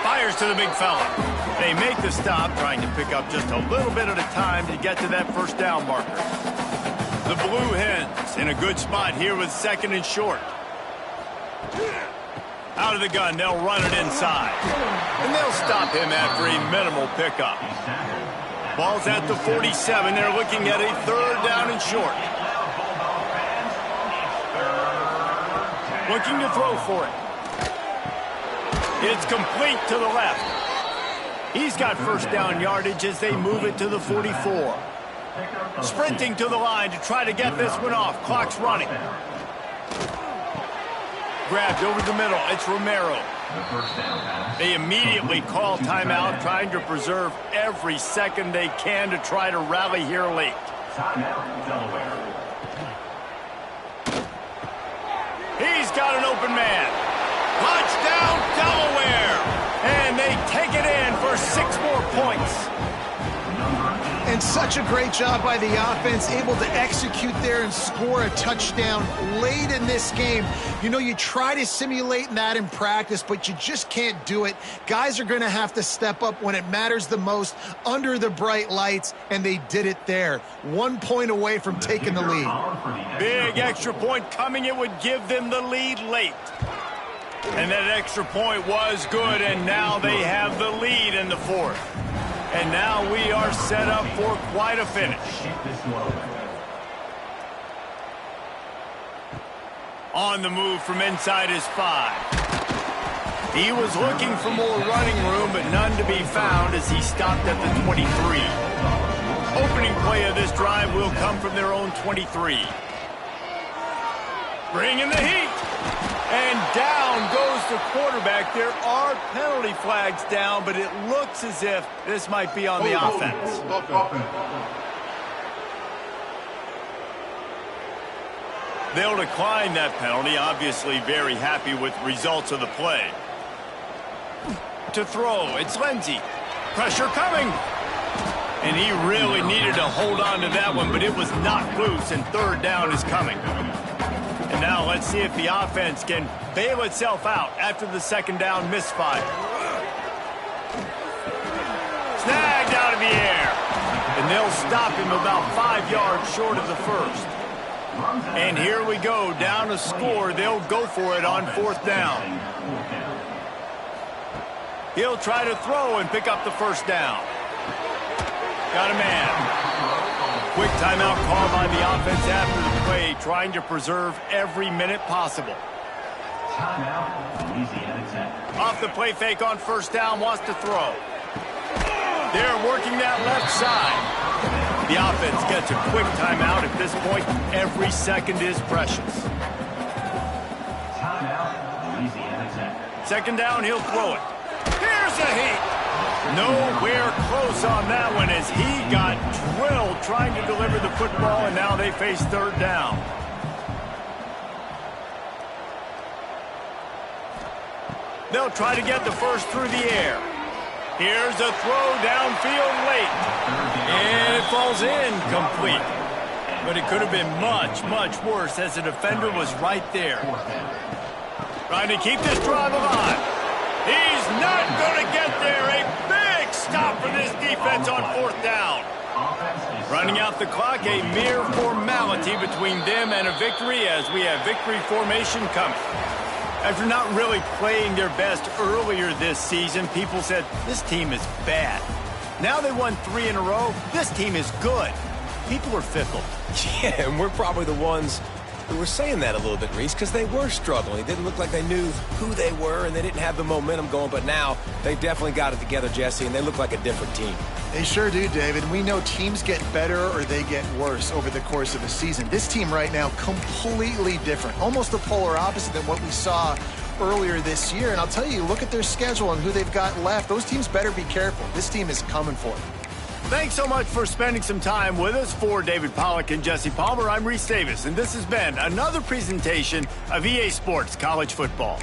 Fires to the big fella. They make the stop, trying to pick up just a little bit at a time to get to that first down marker. The Blue Hens in a good spot here with 2nd and short. Out of the gun, they'll run it inside. And they'll stop him after a minimal pickup. Ball's at the 47. They're looking at a 3rd down and short. Looking to throw for it. It's complete to the left. He's got first down yardage as they move it to the 44. Sprinting to the line to try to get this one off. Clock's running. Grabbed over the middle. It's Romero. They immediately call timeout, trying to preserve every second they can to try to rally here late. Timeout, Delaware. He's got an open man. Touchdown, Delaware! And they take it in for 6 more points. And such a great job by the offense, able to execute there and score a touchdown late in this game. You know, you try to simulate that in practice, but you just can't do it. Guys are going to have to step up when it matters the most under the bright lights, and they did it there. 1 point away from taking the lead. Big extra point coming. It would give them the lead late. And that extra point was good, and now they have the lead in the 4th. And now we are set up for quite a finish. On the move from inside his 5. He was looking for more running room, but none to be found as he stopped at the 23. Opening play of this drive will come from their own 23. Bringing the heat. And down goes the quarterback. There are penalty flags down, but it looks as if this might be on the offense. They'll decline that penalty, obviously very happy with the results of the play. To throw, it's Lindsey. Pressure coming. And he really needed to hold on to that one, but it was knocked loose, and 3rd down is coming. And now let's see if the offense can bail itself out after the 2nd down misfire. Snagged out of the air. And they'll stop him about 5 yards short of the 1st. And here we go, down a score. They'll go for it on 4th down. He'll try to throw and pick up the 1st down. Got a man. Quick timeout call by the offense after the play, trying to preserve every minute possible. Timeout, Louisiana Tech. Off the play fake on 1st down, wants to throw. They're working that left side. The offense gets a quick timeout. At this point, every second is precious. Timeout, Louisiana Tech. 2nd down, he'll throw it. Here's a heat. Nowhere close on that one as he got drilled trying to deliver the football, and now they face 3rd down. They'll try to get the 1st through the air. Here's a throw downfield late. And it falls incomplete. But it could have been much, much worse as the defender was right there. Trying to keep this drive alive. He's not going to get there. A big stop for this defense on 4th down. Running out the clock, a mere formality between them and a victory as we have victory formation coming. After not really playing their best earlier this season, people said, this team is bad. Now they won 3 in a row. This team is good. People are fickle. Yeah, and we're probably the ones who were saying that a little bit, Reese, because they were struggling. It didn't look like they knew who they were, and they didn't have the momentum going. But now they definitely got it together, Jesse, and they look like a different team. They sure do, David. We know teams get better or they get worse over the course of a season. This team right now, completely different. Almost the polar opposite than what we saw earlier this year. And I'll tell you, look at their schedule and who they've got left. Those teams better be careful. This team is coming for them. Thanks so much for spending some time with us. For David Pollack and Jesse Palmer, I'm Reese Davis, and this has been another presentation of EA Sports College Football.